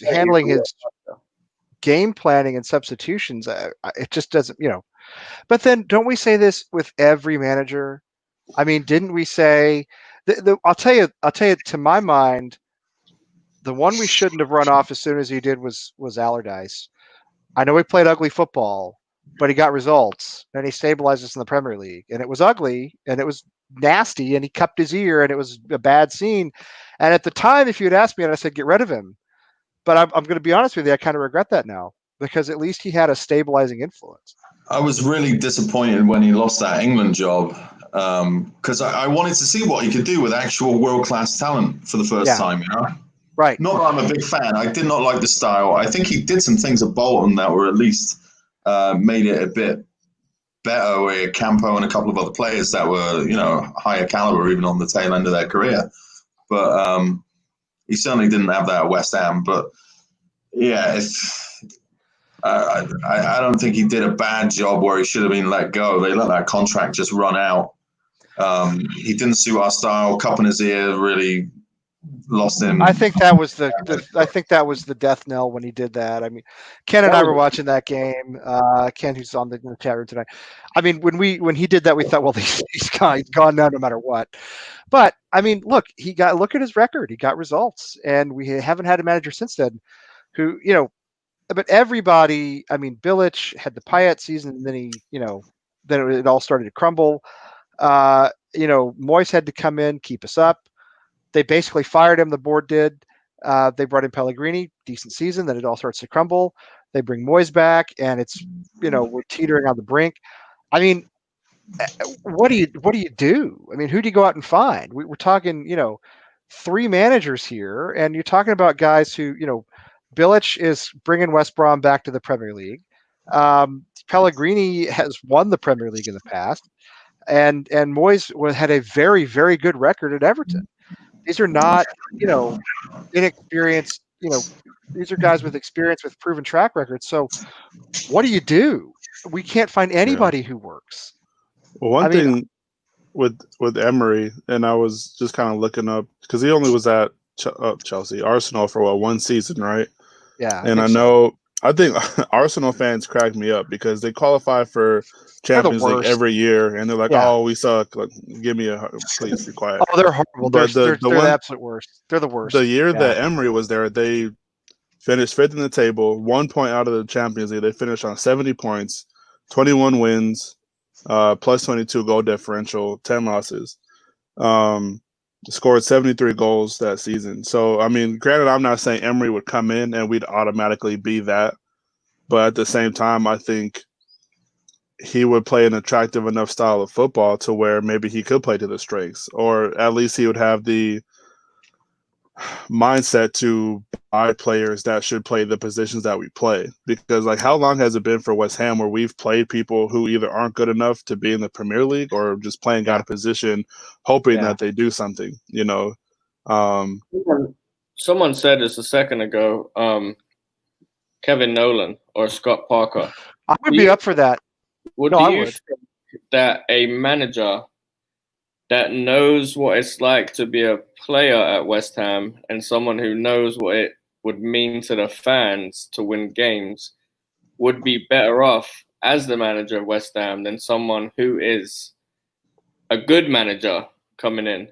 handling his game planning and substitutions, it just doesn't, you know. But then, don't we say this with every manager? I mean, didn't we say? I'll tell you. To my mind, the one we shouldn't have run off as soon as he did was Allardyce. I know he played ugly football, but he got results and he stabilized us in the Premier League. And it was ugly and it was nasty and he cupped his ear and it was a bad scene. And at the time, if you had asked me, and I said, get rid of him. But I'm going to be honest with you, I kind of regret that now because at least he had a stabilizing influence. I was really disappointed when he lost that England job because I wanted to see what he could do with actual world-class talent for the first time, you know? Right. Not that I'm a big fan. I did not like the style. I think he did some things at Bolton that were at least made it a bit better with Campo and a couple of other players that were, you know, higher caliber even on the tail end of their career. But he certainly didn't have that at West Ham. But yeah, I don't think he did a bad job where he should have been let go. They let that contract just run out. He didn't suit our style. Cup in his ear really lost him. I think that was the death knell when he did that. I mean, Ken and I were watching that game. Ken, who's on the chat room tonight. I mean, when he did that, we thought, well, he's gone now no matter what. But I mean, look at his record. He got results, and we haven't had a manager since then who, you know. But everybody, I mean, Bilic had the Payet season, and then then it all started to crumble. You know, Moyes had to come in, keep us up. They basically fired him. The board did. They brought in Pellegrini, decent season. Then it all starts to crumble. They bring Moyes back, and it's, you know, we're teetering on the brink. I mean, what do you do? I mean, who do you go out and find? We're talking, you know, 3 managers here, and you're talking about guys who, you know, Bilic is bringing West Brom back to the Premier League. Pellegrini has won the Premier League in the past, and Moyes had a very, very good record at Everton. These are not, you know, inexperienced, you know, these are guys with experience with proven track records. So what do you do? We can't find anybody who works. Well, one thing with Emery, and I was just kind of looking up because he only was at Chelsea, Arsenal for one season, right? Yeah. And I think Arsenal fans crack me up because they qualify for Champions League every year, and they're like, "Oh, we suck. Like, give me please be quiet." Oh, they're horrible. But they're the absolute worst. They're the worst. The year that Emery was there, they finished 5th in the table, 1 point out of the Champions League. They finished on 70 points, 21 wins, plus 22 goal differential, 10 losses. Scored 73 goals that season. So, I mean, granted, I'm not saying Emery would come in and we'd automatically be that. But at the same time, I think he would play an attractive enough style of football to where maybe he could play to the strengths, or at least he would have the mindset to buy players that should play the positions that we play. Because, like, how long has it been for West Ham where we've played people who either aren't good enough to be in the Premier League or just playing out of position, hoping that they do something, you know? Someone said this a second ago, Kevin Nolan or Scott Parker. I would be up for that. Do you think that a manager that knows what it's like to be a player at West Ham and someone who knows what it would mean to the fans to win games would be better off as the manager of West Ham than someone who is a good manager coming in?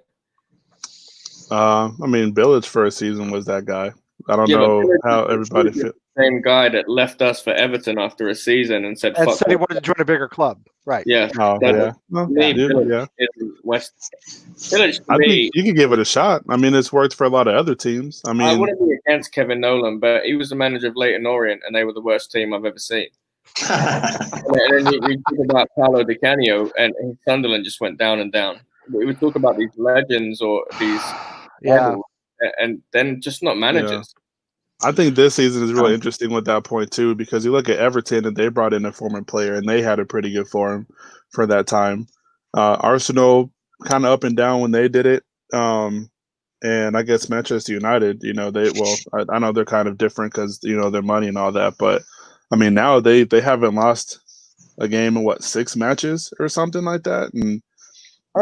I mean, Billich's first season was that guy. I don't Yeah, but know Billich how is everybody the feel. same guy that left us for Everton after a season and said, And "Fuck." said he wanted to join a bigger club. Right. Yeah. Oh, So yeah. Well, to me, yeah, Billich yeah. is West. Billich to I think me, you could give it a shot. I mean, it's worked for a lot of other teams. I I mean, wouldn't be against Kevin Nolan, but he was the manager of Leyton Orient, and they were the worst team I've ever seen. And then you talk about Paolo Di Canio, and Sunderland just went down and down. We would talk about these legends or these Yeah. idols, and then just not managers. I think this season is really interesting with that point too, because you look at Everton and they brought in a former player and they had a pretty good form for that time. Arsenal kind of up and down when they did it, and I guess Manchester United, I know they're kind of different because their money and all that, but I mean now they haven't lost a game in 6 matches or something like that, and I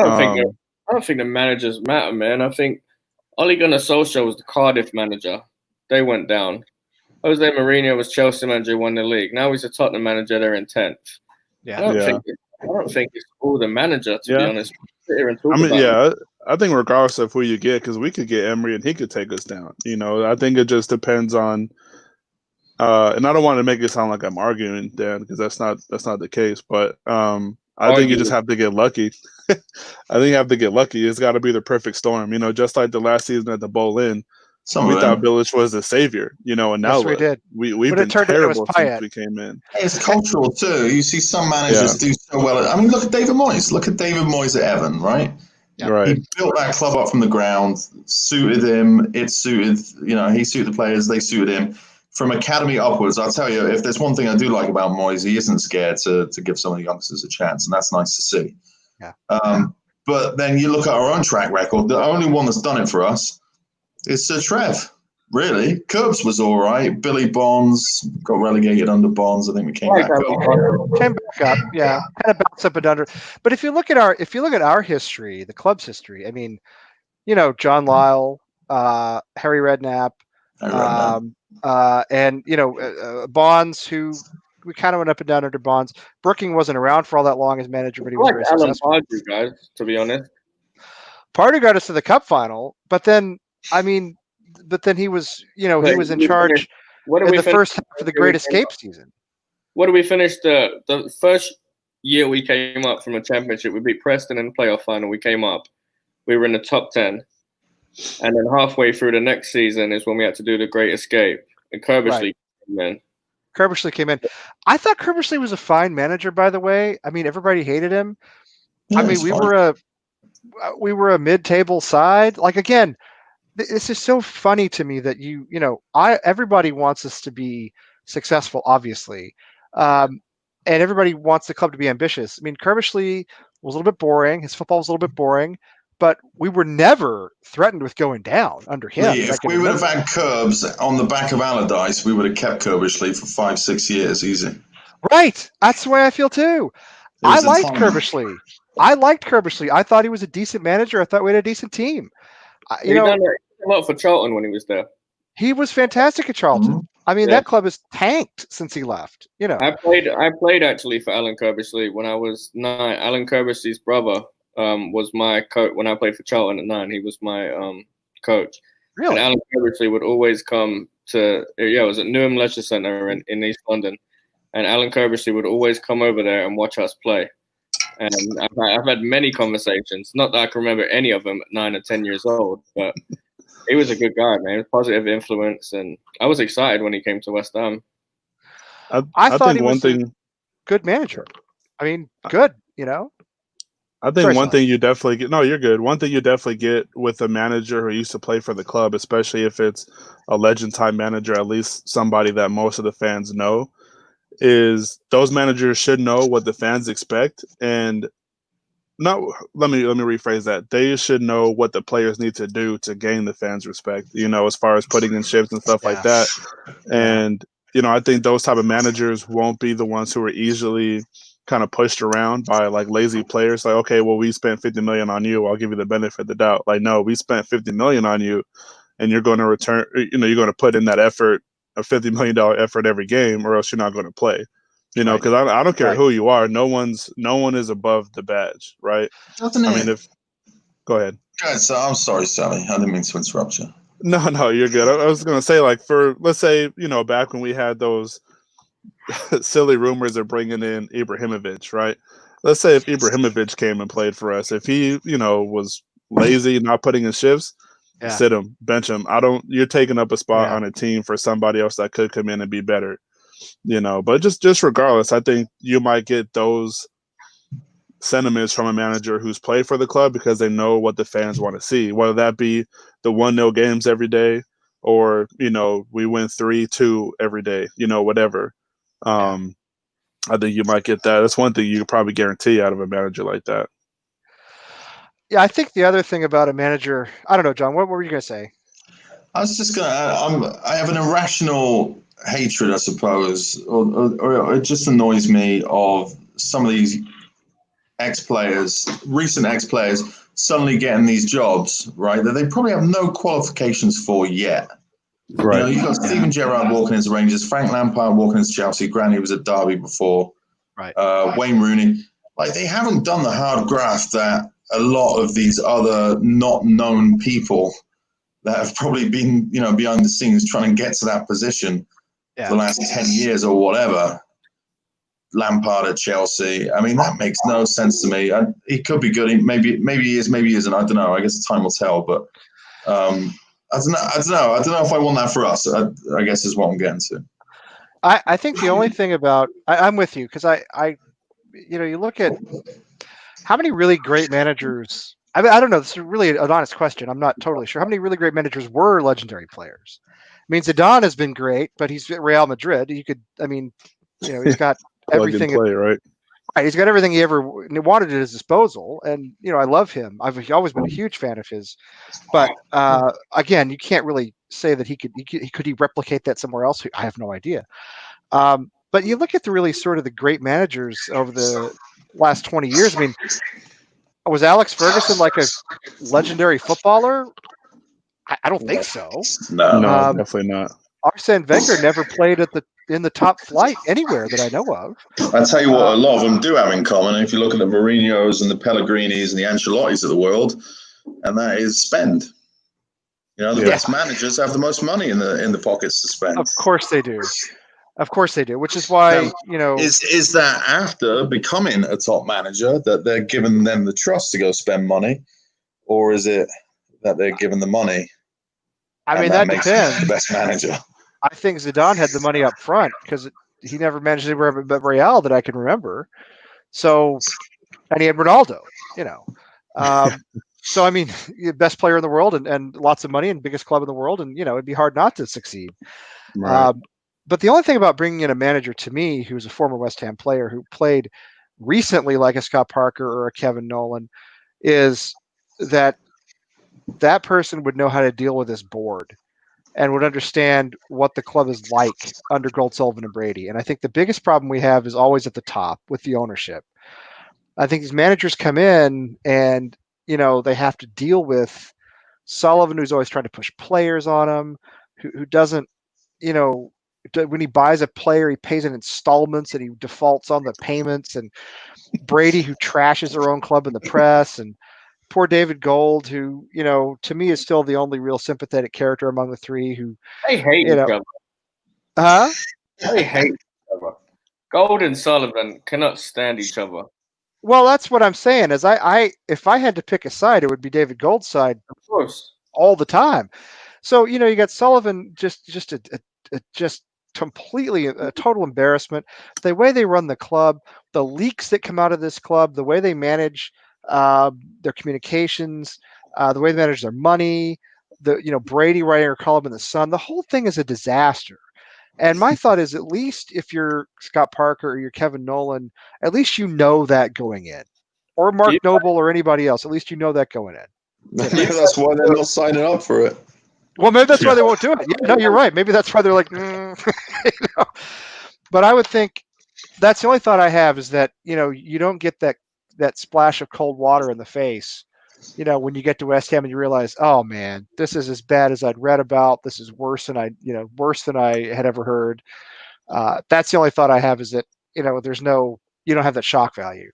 don't think the managers matter, man. I think Ole Gunnar Solskjaer was the Cardiff manager. They went down. Jose Mourinho was Chelsea manager, won the league. Now he's a Tottenham manager. They're in 10th. Yeah. I don't think it's all the manager, to be honest. Sit here and talk about it. I think regardless of who you get, because we could get Emery and he could take us down. I think it just depends on. And I don't want to make it sound like I'm arguing, Dan, because that's not the case. But I think you just have to get lucky. I think you have to get lucky. It's got to be the perfect storm. Just like the last season at the Bowl-In, we thought Billich was the savior. And now Yes, we did. We've been terrible since we came in. It's cultural too. You see some managers do so well. I mean, look at David Moyes. Look at David Moyes at Everton, right? Yeah. Right. He built that club up from the ground, suited him. It suited, he suited the players. They suited him. From academy upwards, I'll tell you, if there's one thing I do like about Moyes, he isn't scared to give some of the youngsters a chance, and that's nice to see. Yeah. But then you look at our own track record. The only one that's done it for us is Sir Trev. Really, Curbs was all right. Billy Bonds got relegated under Bonds. I think we came back up. Came back up, yeah, kind of bounced up and under. But if you look at our history, the club's history, I mean, John Lyle, Harry Redknapp, and Bonds, who we kind of went up and down under Bonds. Brooking wasn't around for all that long as manager, but he was very successful. Alan Pardew, guys, to be honest. Pardew got us to the cup final, but then he was, he was in charge in the first half of the Great Escape season. What did we finish the first year we came up from a championship? We beat Preston in the playoff final. We came up. We were in the top 10. And then halfway through the next season is when we had to do the Great Escape. And Kerbishley came in. Kerbishley came in. I thought Kerbishley was a fine manager, by the way. I mean, everybody hated him. Yeah, I mean, we were a mid-table side. Like, again, this is so funny to me that everybody wants us to be successful, obviously. And everybody wants the club to be ambitious. I mean, Kerbishley was a little bit boring. His football was a little bit boring. But we were never threatened with going down under him. If we would have had Curbs on the back of Allardyce, we would have kept Kerbishley for 5-6 years easy. Right. That's the way I feel too. I liked Kerbishley. I thought he was a decent manager. I thought we had a decent team. He done a lot for Charlton when he was there. He was fantastic at Charlton. Mm-hmm. I mean, that club has tanked since he left. I played actually for Alan Kerbishley when I was 9. Alan Kerbishley's brother was my coach when I played for Charlton at 9. He was my coach. Really? And Alan Kerbishley would always come to it was at Newham Leisure Centre in East London, and Alan Kerbishley would always come over there and watch us play. And I've had many conversations. Not that I can remember any of them at 9 or 10 years old, but he was a good guy, man. Positive influence, and I was excited when he came to West Ham. I thought he was a good manager. I mean, good, I think one thing you definitely get. No, you're good. One thing you definitely get with a manager who used to play for the club, especially if it's a legend type manager, at least somebody that most of the fans know, is those managers should know what the fans expect, and let me rephrase that. They should know what the players need to do to gain the fans' respect. As far as putting in shifts and stuff like that. And I think those type of managers won't be the ones who are easily kind of pushed around by like lazy players. Like, okay, well, we spent $50 million on you. I'll give you the benefit of the doubt. Like, no, we spent $50 million on you, and you're going to return. You're going to put in that effort, a $50 million effort every game, or else you're not going to play. Because I don't care who you are. No one is above the badge, right? Doesn't it? I mean, go ahead. Go ahead, so I'm sorry, Sally. I didn't mean to interrupt you. No, you're good. I was gonna say, like, for let's say, back when we had those silly rumors of bringing in Ibrahimovic, right? Let's say if Ibrahimovic came and played for us, if he, was lazy, not putting in shifts, Yeah. sit him, bench him. You're taking up a spot Yeah. on a team for somebody else that could come in and be better, But just regardless, I think you might get those sentiments from a manager who's played for the club because they know what the fans want to see, whether that be the 1-0 games every day or, we win 3-2 every day, whatever. I think you might get that. That's one thing you could probably guarantee out of a manager like that. Yeah, I think the other thing about a manager, I don't know, John, what were you going to say? I was just going to, I have an irrational hatred, I suppose, or it just annoys me of some of these recent ex-players, suddenly getting these jobs, right, that they probably have no qualifications for yet. Right. You've got Steven Gerrard walking as Rangers, Frank Lampard walking as Chelsea, granted he was at Derby before, right? Wayne Rooney. Like, they haven't done the hard graft that a lot of these other not known people that have probably been, behind the scenes trying to get to that position for the last 10 years or whatever. Lampard at Chelsea. I mean, that makes no sense to me. He could be good. Maybe he is. Maybe he isn't. I don't know. I guess time will tell. But I don't know. I don't know if I want that for us. I guess is what I'm getting to. I think the only thing about I'm with you because I you look at how many really great managers. I mean, I don't know. This is really an honest question. I'm not totally sure. How many really great managers were legendary players? I mean, Zidane has been great, but he's at Real Madrid. He's got everything. Plug and play, right? Right, he's got everything he ever wanted at his disposal, and I love him. I've always been a huge fan of his. But again, you can't really say that he could replicate that somewhere else. I have no idea. But you look at the really sort of the great managers over the last 20 years. I mean, was Alex Ferguson like a legendary footballer? I don't think so. No, definitely not. Arsene Wenger never played in the top flight anywhere that I know of. I tell you what, a lot of them do have in common. If you look at the Mourinhos and the Pellegrinis and the Ancelottis of the world, and that is spend. The best managers have the most money in the pockets to spend. Of course they do. Of course they do. Which is why is that after becoming a top manager that they're giving them the trust to go spend money, or is it that they're given the money? I mean, that depends. The best manager. I think Zidane had the money up front because he never managed anywhere but Real that I can remember. So, and he had Ronaldo, So, I mean, best player in the world and lots of money and biggest club in the world. And, it'd be hard not to succeed. Right. But the only thing about bringing in a manager to me, who's a former West Ham player who played recently like a Scott Parker or a Kevin Nolan, is that person would know how to deal with this board and would understand what the club is like under Gold, Sullivan, and Brady. And I think the biggest problem we have is always at the top with the ownership. I think these managers come in and, they have to deal with Sullivan, who's always trying to push players on them, who doesn't, when he buys a player, he pays in installments and he defaults on the payments, and Brady, who trashes their own club in the press, and poor David Gold, who, to me is still the only real sympathetic character among the three. Who they hate each other. Huh? They hate each other. Gold and Sullivan cannot stand each other. Well, that's what I'm saying. Is if I had to pick a side, it would be David Gold's side, of course, all the time. So you got Sullivan just completely a total embarrassment. The way they run the club, the leaks that come out of this club, the way they manage their communications, the way they manage their money, Brady writing a column in the Sun, the whole thing is a disaster. And my thought is, at least if you're Scott Parker or you're Kevin Nolan, at least that going in, or Mark Noble or anybody else, at least that going in. Maybe that's why they're not signing up for it. Well, maybe that's why they won't do it. Yeah, no, you're right. Maybe that's why they're like, But I would think that's the only thought I have is that, you don't get that splash of cold water in the face, when you get to West Ham and you realize, oh man, this is as bad as I'd read about. This is worse than I had ever heard. That's the only thought I have is that, you don't have that shock value.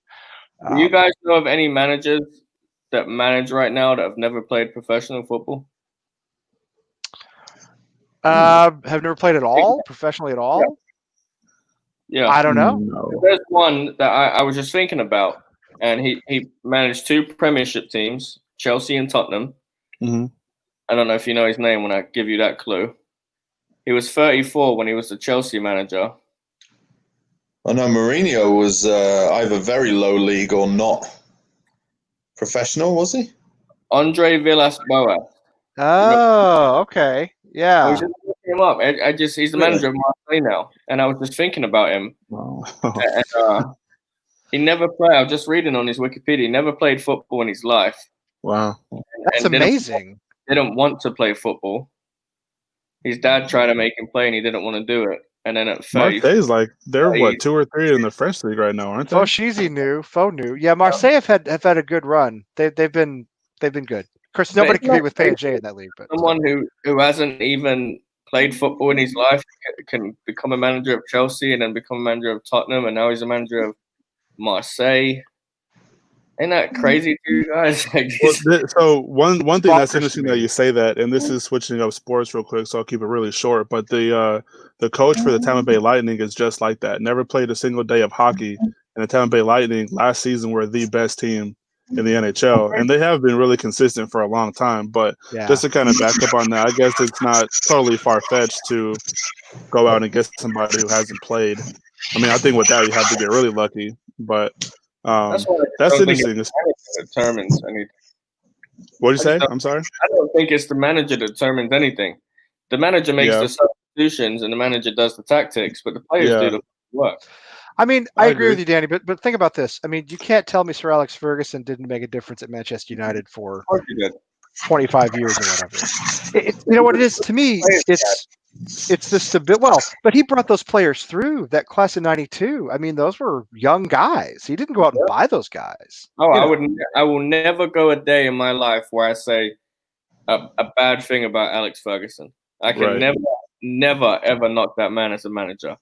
Do you guys know of any managers that manage right now that have never played professional football? Have never played at all, professionally at all. Yeah, I don't know. No. there's one that I was just thinking about, and he managed 2 Premiership teams, Chelsea and Tottenham. hmm I don't know if you know his name when I give you that clue. He was 34 when he was the Chelsea manager. I know Mourinho was either very low league or not professional, was he? Andre Villas-Boas. Oh, okay. I Yeah. was just looking him up. He's the manager of Marseille now, and I was just thinking about him. Wow. And, he never played. I was just reading on his Wikipedia. He never played football in his life. Wow. That's and amazing. Didn't want to play football. His dad tried to make him play, and he didn't want to do it. And then at 30, Marseille's like they're Hey. what 2 or 3 in the French league right now, aren't they? Foshizi knew. Fo knew. Yeah, Marseille have had a good run. They've been good. Of course, nobody it's can compete not with PSG in that league, but someone who hasn't even played football in his life can become a manager of Chelsea and then become a manager of Tottenham, and now he's a manager of Marseille. Ain't that crazy to you guys? So one thing that's Bonkers to interesting me. that you say that, and this is switching up sports real quick, so I'll keep it really short. But the coach for the Tampa Bay Lightning is just like that. Never played a single day of hockey, and the Tampa Bay Lightning last season were the best team in the NHL, and they have been really consistent for a long time. But yeah. just to kind of back up on that, I guess it's not totally far fetched to go out and get somebody who hasn't played. I mean, I think with that you have to get really lucky, but. That's why I That's don't think interesting. it's the manager that determines anything. What did you say? I'm sorry. I don't think it's the manager that determines anything. The manager makes Yeah. the substitutions and the manager does the tactics, but the players Yeah. do the work. I mean, I I agree with agree. you, Danny, but think about this. I mean, you can't tell me Sir Alex Ferguson didn't make a difference at Manchester United for Of course he did. 25 years or whatever. You know what it is to me? It's the stability. Well, but he brought those players through that class of '92. I mean, those were young guys. He didn't go out and buy those guys. Oh, You know. I will never go a day in my life where I say a bad thing about Alex Ferguson. I can Right. never, ever knock that man as a manager.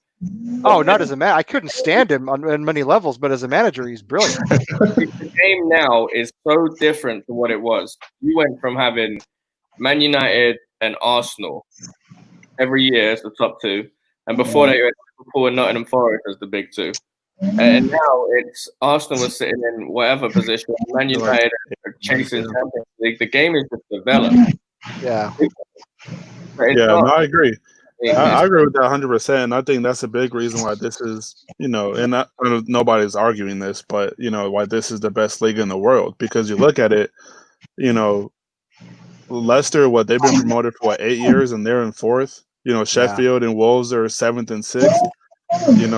Oh, not as a man. I couldn't stand him on many levels, but as a manager, he's brilliant. The game now is so different to what it was. You went from having Man United and Arsenal every year as the top 2, and before that, you had Liverpool and Nottingham Forest as the big 2. And now it's Arsenal was sitting in whatever position, Man United are chasing Champions League. The game is just developed. Yeah. It's Yeah, not- no, I agree. it's- I agree with that 100%. And I think that's a big reason why this is, and nobody's arguing this, but why this is the best league in the world. Because you look at it, Leicester, they've been promoted for 8 years, and they're in 4th. Sheffield and Wolves are 7th and 6th.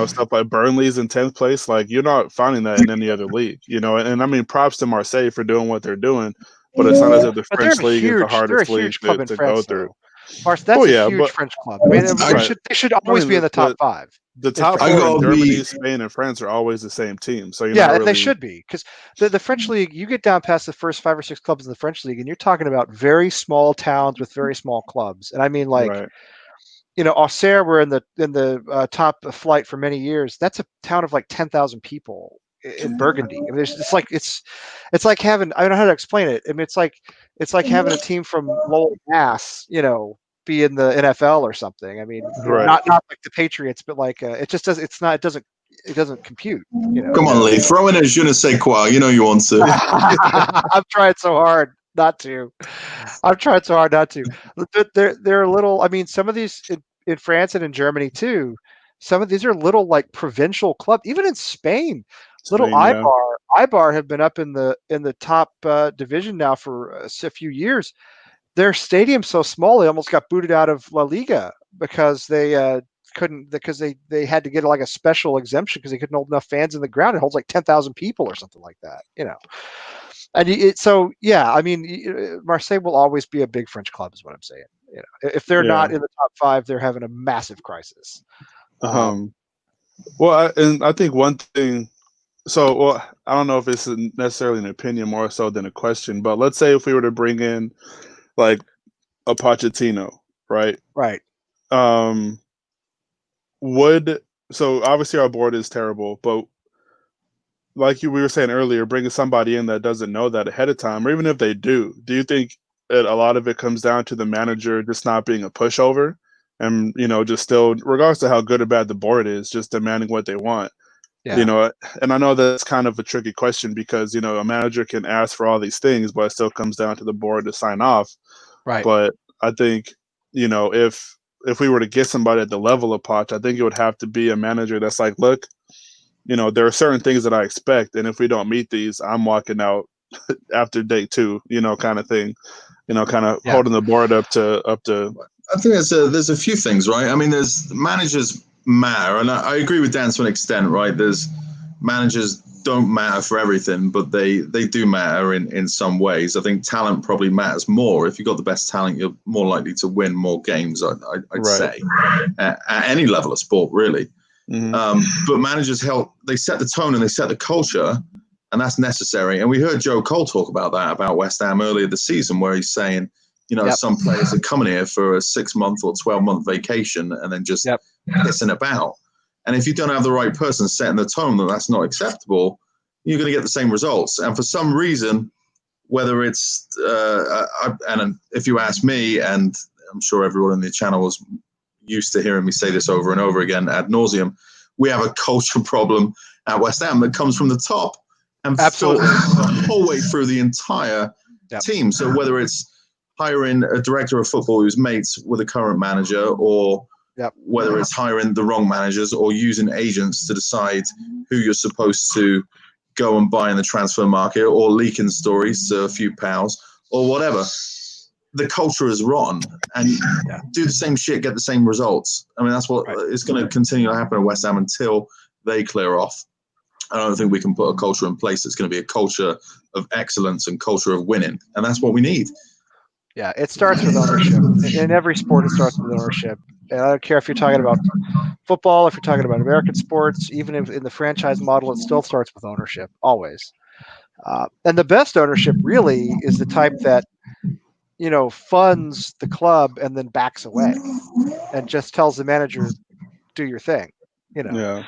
Stuff like Burnley's in 10th place. Like, you're not finding that in any other league. And I mean, props to Marseille for doing what they're doing, but it's not as if the But they're French a league is the they're a hardest league huge club to in go France, through. though. Mars, that's a huge but- French club. I mean, Right. they should always be in the top 5. The top I 4 gotta in Germany, be- Spain, and France are always the same team. So Yeah, and really, they should be, because the French league, you get down past the first 5 or 6 clubs in the French league, and you're talking about very small towns with very small clubs. And I mean, like, right. Auxerre were in the top flight for many years. That's a town of like 10,000 people in Burgundy. I mean, it's like having, I don't know how to explain it. I mean, it's like having a team from Lowell, Mass, be in the NFL or something. I mean, Right. not like the Patriots, but like it just does. It doesn't compute. Come on, Lee. Throw in a je ne sais quoi. You know you want to. I'm trying so hard not to. They're a little. I mean, some of these in France and in Germany too. Some of these are little like provincial clubs. Even in Spain, little Spain, yeah. Ibar have been up in the top division now for a few years. Their stadium's so small they almost got booted out of La Liga because they couldn't, because they had to get like a special exemption because they couldn't hold enough fans in the ground. It holds like 10,000 people or something like that, And so yeah, I mean, Marseille will always be a big French club, is what I'm saying. If they're not in the top 5, they're having a massive crisis. Well, I think one thing. So, well, I don't know if it's necessarily an opinion more so than a question, but let's say if we were to bring in like a Pochettino, right? Right. So obviously our board is terrible, but like we were saying earlier, bringing somebody in that doesn't know that ahead of time, or even if they do you think that a lot of it comes down to the manager just not being a pushover and, just still, regardless of how good or bad the board is, just demanding what they want? Yeah. And I know that's kind of a tricky question because, a manager can ask for all these things, but it still comes down to the board to sign off. Right. But I think, if we were to get somebody at the level of Poch, I think it would have to be a manager that's like, look, there are certain things that I expect, and if we don't meet these, I'm walking out after day 2, kind of thing, kind of Yeah. holding the board up to. I think there's a few things, right? I mean, there's managers matter, and I agree with Dan to an extent, right? There's managers don't matter for everything, but they do matter in some ways. I think talent probably matters more. If you've got the best talent, you're more likely to win more games, I'd Right. say, at any level of sport, really. Mhm. But managers help, they set the tone and they set the culture, and that's necessary. And we heard Joe Cole talk about that, about West Ham earlier this season, where he's saying, Yep. some players are coming here for a 6-month or 12-month vacation and then just Yep. pissing about. And if you don't have the right person setting the tone that that's not acceptable, you're going to get the same results. And for some reason, whether it's, and if you ask me, and I'm sure everyone in the channel was used to hearing me say this over and over again ad nauseum, we have a culture problem at West Ham that comes from the top and Absolutely. filters the whole way through the entire Yep. team. So whether it's hiring a director of football who's mates with a current manager, or Yep. whether it's hiring the wrong managers or using agents to decide who you're supposed to go and buy in the transfer market, or leaking stories to a few pals, or whatever, the culture is rotten, and do the same shit, get the same results. I mean, that's what is going to continue to happen at West Ham until they clear off. I don't think we can put a culture in place that's going to be a culture of excellence and culture of winning, and that's what we need. Yeah, it starts with ownership. In every sport, it starts with ownership. And I don't care if you're talking about football, if you're talking about American sports, even if in the franchise model, it still starts with ownership, always. And the best ownership really is the type that, funds the club and then backs away and just tells the manager, do your thing. Yeah.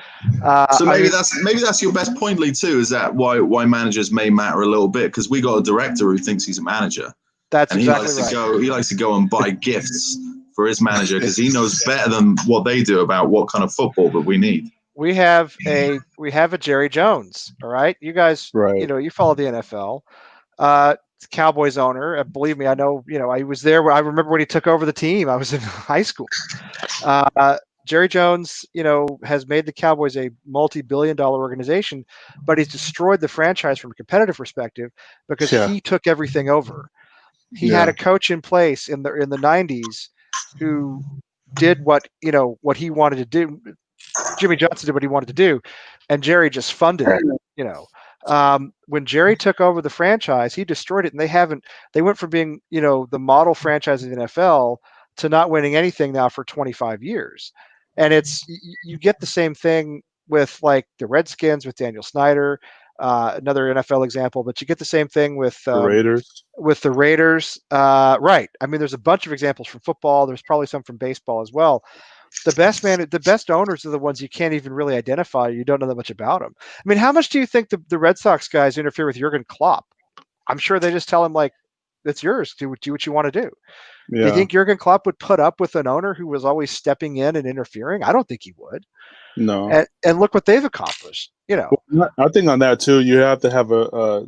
So maybe that's your best point, Lee, too, is that why managers may matter a little bit, because we got a director who thinks he's a manager. That's and exactly he likes to go and buy gifts for his manager because he knows better than what they do about what kind of football that we need. We have a Jerry Jones. All right, you guys, Right. you follow the NFL. Cowboys owner. Believe me, I know. I was there. I remember when he took over the team. I was in high school. Jerry Jones, has made the Cowboys a multi-billion-dollar organization, but he's destroyed the franchise from a competitive perspective because he took everything over. He had a coach in place in the 90s who did what he wanted to do. Jimmy Johnson did what he wanted to do, and Jerry just funded it. When Jerry took over the franchise, he destroyed it, and they went from being the model franchise in the NFL to not winning anything now for 25 years. And you get the same thing with like the Redskins with Daniel Snyder, another NFL example, but you get the same thing with The Raiders. With the Raiders, right? I mean, there's a bunch of examples from football. There's probably some from baseball as well. The best owners are the ones you can't even really identify. You don't know that much about them. I mean, how much do you think the Red Sox guys interfere with Jurgen Klopp? I'm sure they just tell him like, "It's yours. Do what you want to do." Yeah. Do you think Jurgen Klopp would put up with an owner who was always stepping in and interfering? I don't think he would. No. And look what they've accomplished. I think on that too, you have to have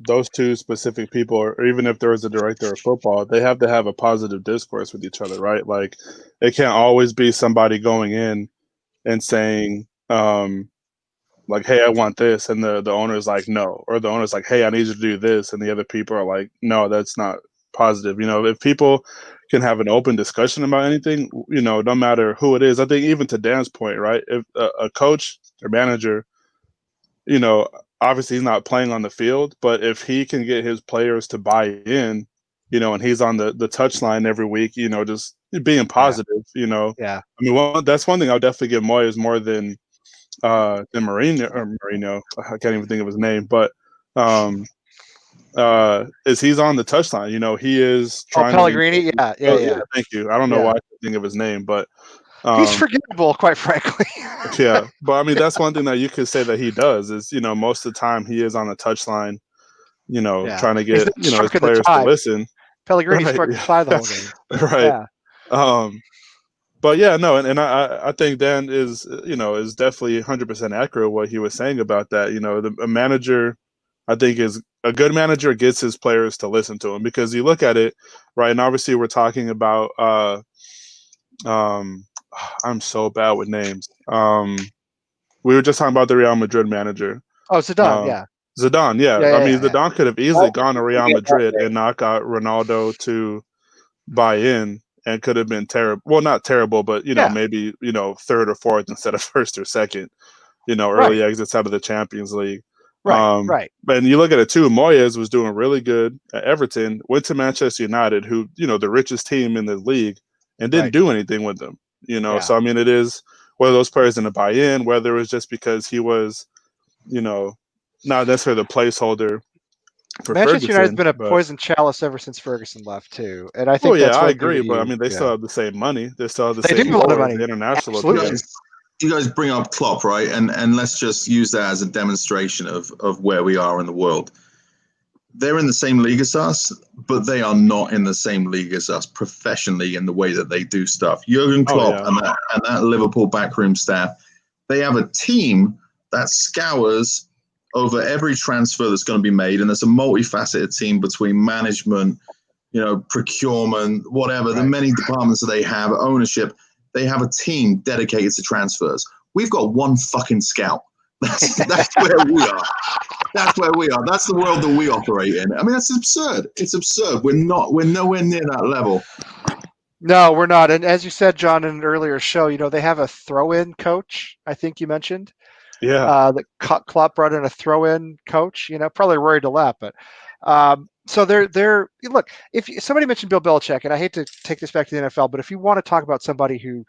those two specific people, or even if there is a director of football, they have to have a positive discourse with each other, right? Like, it can't always be somebody going in and saying, like, "Hey, I want this," and the owner's like, "No," or the owner's like, "Hey, I need you to do this," and the other people are like, "No, that's not positive." If people can have an open discussion about anything, no matter who it is. I think even to Dan's point, right? If a coach or manager, obviously he's not playing on the field, but if he can get his players to buy in, and he's on the touchline every week, just being positive, Yeah. I mean, that's one thing I'll definitely give Moyes more than Marino. I can't even think of his name, but is he's on the touchline. He is trying Pellegrini. to Yeah. Thank you. I don't know why I can't think of his name, but He's forgettable, quite frankly. Yeah, but I mean that's one thing that you could say that he does is most of the time he is on the touchline, Yeah. trying to He's get not his stroking the players to tie. listen. Pellegrini's Right, stroking the tie the whole game. Right. Yeah. But yeah, no, and I think Dan is is definitely 100% accurate what he was saying about that. A manager, I think, is a good manager gets his players to listen to him, because you look at it, right, and obviously we're talking about I'm so bad with names. We were just talking about the Real Madrid manager. Oh, Zidane, yeah. Zidane, yeah. Yeah, I mean, yeah. Zidane could have easily gone to Real Madrid and not got Ronaldo to buy in, and could have been terrible. Well, not terrible, but Yeah. maybe third or fourth instead of first or second. Right. Early exits out of the Champions League. Right. And you look at it too. Moyes was doing really good at Everton. Went to Manchester United, who the richest team in the league, and didn't Right. do anything with them. Yeah. So I mean, it is whether those players didn't buy in, whether it was just because he was, not necessarily the placeholder for Manchester Ferguson. United's been a but- poison chalice ever since Ferguson left too, and I Oh think yeah, that's I really agree. due to But I you. mean, they still have the same money. They still have the They same do have a lot of award, money. the international Absolutely. appeal. You guys bring up Klopp, right? And let's just use that as a demonstration of where we are in the world. They're in the same league as us, but they are not in the same league as us professionally in the way that they do stuff. Jurgen Klopp yeah. and that Liverpool backroom staff, they have a team that scours over every transfer that's going to be made, and there's a multifaceted team between management, procurement, whatever, the many departments that they have, ownership. They have a team dedicated to transfers. We've got one fucking scout. That's where we are. That's where we are. That's the world that we operate in. I mean, that's absurd. It's absurd. We're nowhere near that level. No, we're not. And as you said, John, in an earlier show, they have a throw-in coach. I think you mentioned. Yeah. That Klopp brought in a throw-in coach. Probably Rory Delap, but so they're look. If somebody mentioned Bill Belichick, and I hate to take this back to the NFL, but if you want to talk about somebody who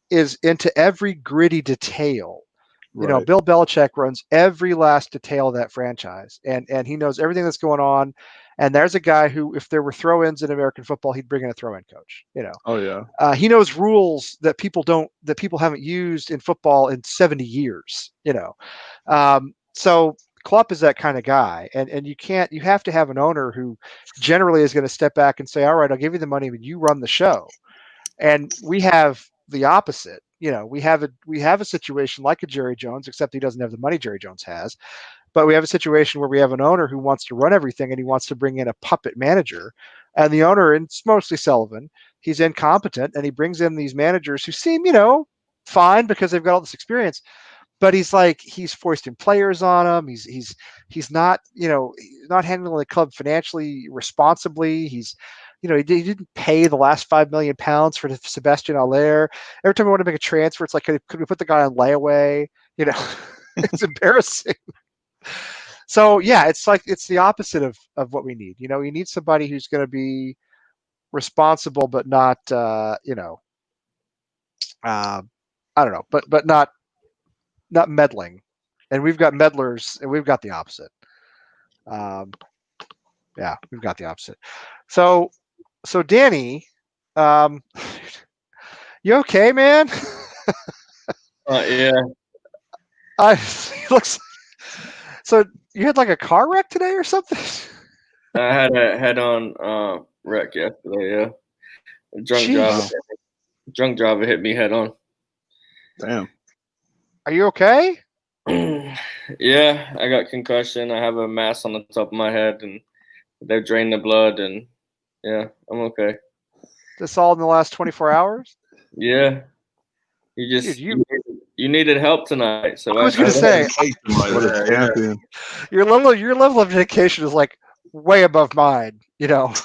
is into every gritty detail. Right. Bill Belichick runs every last detail of that franchise, and he knows everything that's going on. And there's a guy who, if there were throw-ins in American football, he'd bring in a throw-in coach. Oh yeah. He knows rules that people haven't used in football in 70 years. So Klopp is that kind of guy, and you have to have an owner who generally is going to step back and say, all right, I'll give you the money, but you run the show. And we have the opposite. We have a situation like a Jerry Jones, except he doesn't have the money Jerry Jones has. But we have a situation where we have an owner who wants to run everything, and he wants to bring in a puppet manager. And the owner, and it's mostly Sullivan, he's incompetent, and he brings in these managers who seem, fine because they've got all this experience. But he's foisting players on them. He's not, not handling the club financially responsibly. He didn't pay the last £5 million for Sebastian Haller. Every time we want to make a transfer, it's like, could we put the guy on layaway? It's embarrassing. So yeah, it's the opposite of what we need. You need somebody who's going to be responsible, but not, I don't know, but not meddling. And we've got meddlers, and we've got the opposite. Yeah, we've got the opposite. So Danny, you okay, man? Yeah. He looks. So you had like a car wreck today or something? I had a head-on wreck yesterday. Yeah, drunk driver hit me head on. Damn. Are you okay? Yeah, I got concussion. I have a mass on the top of my head, and they're draining the blood, and yeah, I'm okay. This all in the last 24 hours? Yeah, you needed help tonight. So I was going to say, What a champion. your level of dedication is like way above mine. Anytime.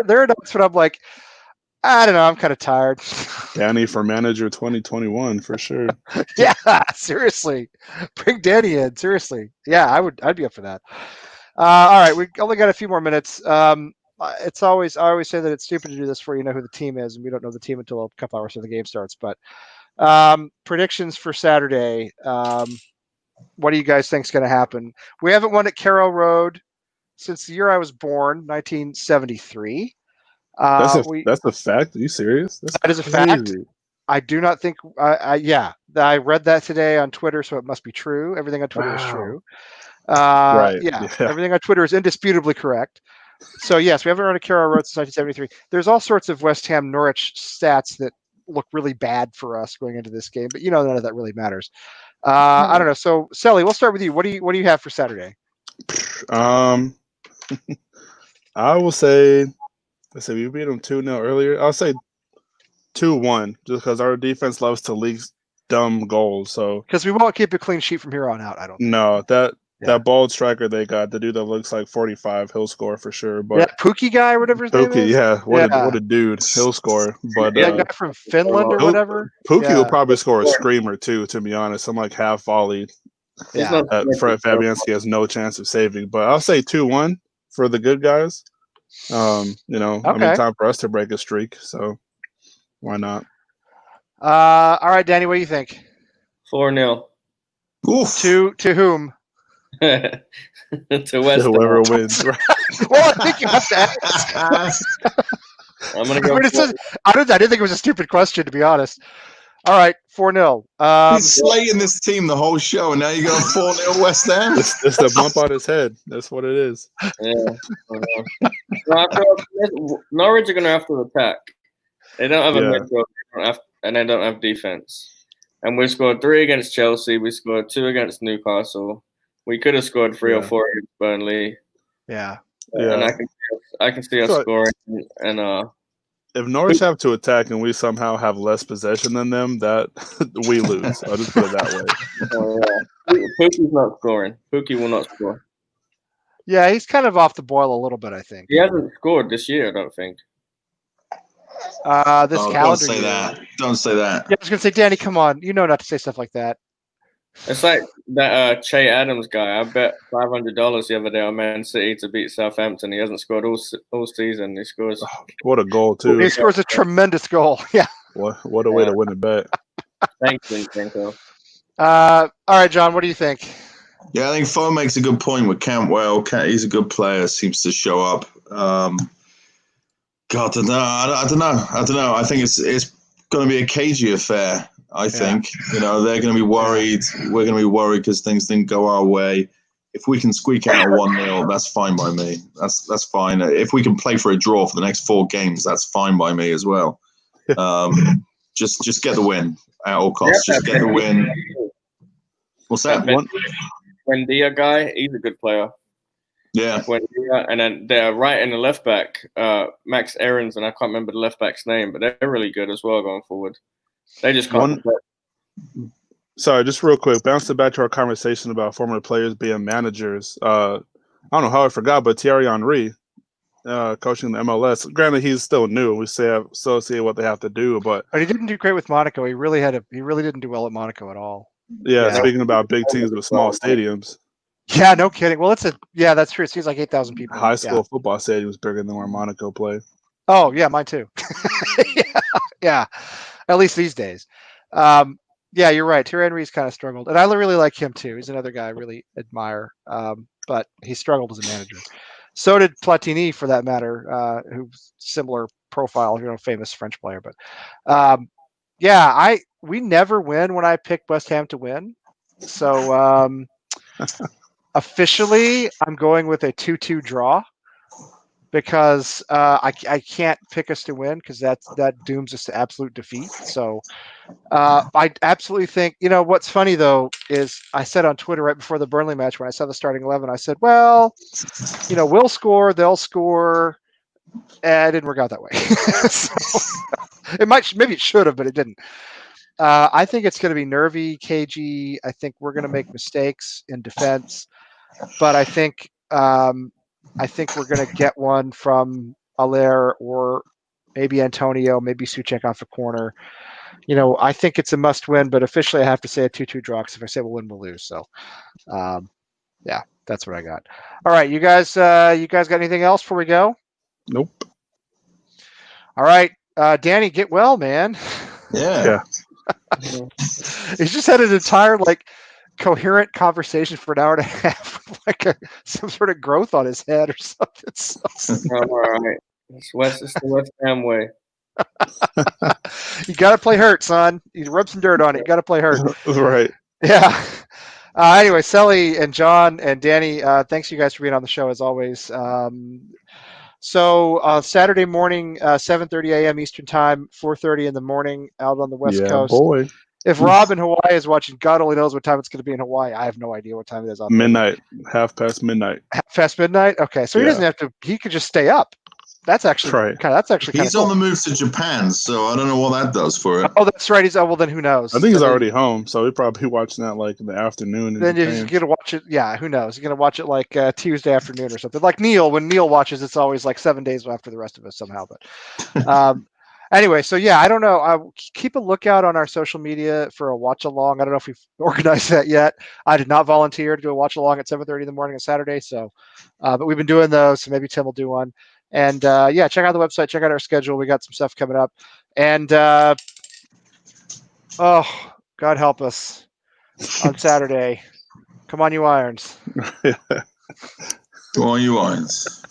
There are nights when I'm like, I don't know, I'm kind of tired. Danny for manager 2021 for sure. Yeah, seriously, bring Danny in. Seriously, yeah, I'd be up for that. All right, we only got a few more minutes. I always say that it's stupid to do this before you know who the team is, and we don't know the team until a couple hours before the game starts. But predictions for Saturday. What do you guys think is going to happen? We haven't won at Carroll Road since the year I was born, 1973. That's a fact. Are you serious? That is a fact. I do not think. I read that today on Twitter, so it must be true. Everything on Twitter is Wow. true. Right. Yeah, Yeah. everything on Twitter is indisputably correct. So yes, we haven't run a Carroll Road since 1973. There's all sorts of West Ham Norwich stats that look really bad for us going into this game, but none of that really matters. I don't know. So Selly, we'll start with you. What do you have for Saturday? I will say, let's say we beat them 2-0 earlier. I'll say 2-1, just because our defense loves to leak dumb goals. So Because we won't keep a clean sheet from here on out. I don't. no, that Yeah. bold striker they got, the dude that looks like 45, he'll score for sure. But That Pookie guy or whatever his name Pookie, is. yeah, what a dude, he'll score. But That guy from Finland or he'll- whatever. Pookie Yeah. will probably score a screamer too. To be honest, I'm like half volley. Yeah. Fred Fabianski has no chance of saving. But I'll say 2-1 for the good guys. I mean, Okay. time for us to break a streak. So why not? All right, Danny, what do you think? 4-0 Oof. To whom? to West Whoever Ham. wins. Right. Well, I think you have to ask. I'm gonna go. I didn't think it was a stupid question, to be honest. All right, 4-0. He's slating this team the whole show, and now you got 4-0 West Ham. It's the bump on his head. That's what it is. Yeah. Norwich are going to have to attack. They don't have a midfield, and they don't have defense. And we scored 3 against Chelsea. We scored 2 against Newcastle. We could have scored 3 or 4 against Burnley. Yeah. And I can see us scoring. And if Norwich have to attack and we somehow have less possession than them, that we lose. I'll just put it that way. Pookie's not scoring. Pookie will not score. Yeah, he's kind of off the boil a little bit, I think. He hasn't scored this year, I don't think. This Don't calendar say year. that. Don't say that. Yeah, I was gonna say, Danny, come on. You know not to say stuff like that. It's like that Che Adams guy. I bet $500 the other day on Man City to beat Southampton. He hasn't scored all season. He scores. What a goal too! He scores a tremendous goal. Yeah. What a way to win a bet. Thanks, Zinchenko. All right, John. What do you think? Yeah, I think Fo makes a good point with Cantwell. He's a good player. Seems to show up. God, I don't know. I think it's going to be a cagey affair. I think they're going to be worried. We're going to be worried because things didn't go our way. If we can squeak out a 1-0, that's fine by me. That's fine. If we can play for a draw for the next 4 games, that's fine by me as well. Just get the win at all costs. Just get the win. What's that? Buendia guy, he's a good player. Yeah. Buendia, and then they're right in the left back, Max Aarons, and I can't remember the left back's name, but they're really good as well going forward. They just can't. Sorry, just real quick, bouncing back to our conversation about former players being managers. I don't know how I forgot, but Thierry Henry, coaching the MLS. Granted, he's still new. We still see what they have to do, but he didn't do great with Monaco. He really didn't do well at Monaco at all. Yeah, speaking about big teams with small stadiums. Yeah, no kidding. Well, that's true. It seems like 8,000 people. High school football stadiums bigger than where Monaco play. Oh yeah, mine too. yeah, at least these days. Yeah, you're right. Thierry Henry's kind of struggled, and I really like him too. He's another guy I really admire, but he struggled as a manager. So did Platini, for that matter, who's similar profile, famous French player. But we never win when I pick West Ham to win. So officially, I'm going with a 2-2 draw because I can't pick us to win because that dooms us to absolute defeat. So I absolutely think, what's funny though is I said on Twitter right before the Burnley match when I saw the starting 11, I said, well, we'll score, they'll score. And it didn't work out that way. So, maybe it should have, but it didn't. I think it's going to be nervy, cagey. I think we're going to make mistakes in defense, but I think we're going to get one from Aller or maybe Antonio, maybe Souček off a corner. I think it's a must-win, but officially I have to say a 2-2 draw because if I say we'll win, we'll lose. So, yeah, that's what I got. All right, you guys got anything else before we go? Nope. All right, Danny, get well, man. Yeah. He's just had an entire coherent conversation for an hour and a half with some sort of growth on his head or something. So. All right. It's the West Ham way. You got to play hurt, son. You rub some dirt on it. You got to play hurt. Right. Yeah. Anyway, Selly and John and Danny, thanks you guys for being on the show as always. So Saturday morning, 7:30 a.m. Eastern Time, 4:30 in the morning, out on the West Yeah, Coast. boy. If Rob in Hawaii is watching, God only knows what time it's going to be in Hawaii. I have no idea what time it is out there. Midnight, half past midnight. Past midnight. Okay, so he Yeah. doesn't have to. He could just stay up. That's actually Right. kind of. That's actually kind He's of cool. on the move to Japan, so I don't know what that does for it. Oh, that's right. Well, then who knows? I think he's Then already home, so he'll probably be watching that like in the afternoon. In Then you're Japan. gonna watch it. Yeah, who knows? You're gonna watch it like Tuesday afternoon or something. Like Neil, when Neil watches, it's always like 7 days after the rest of us somehow. But anyway, so yeah, I don't know. Keep a lookout on our social media for a watch along. I don't know if we've organized that yet. I did not volunteer to do a watch along at 7:30 in the morning on Saturday, so but we've been doing those. So maybe Tim will do one. And yeah, check out the website. Check out our schedule. We got some stuff coming up. And oh, God help us on Saturday. Come on, you Irons. Go on, you Irons.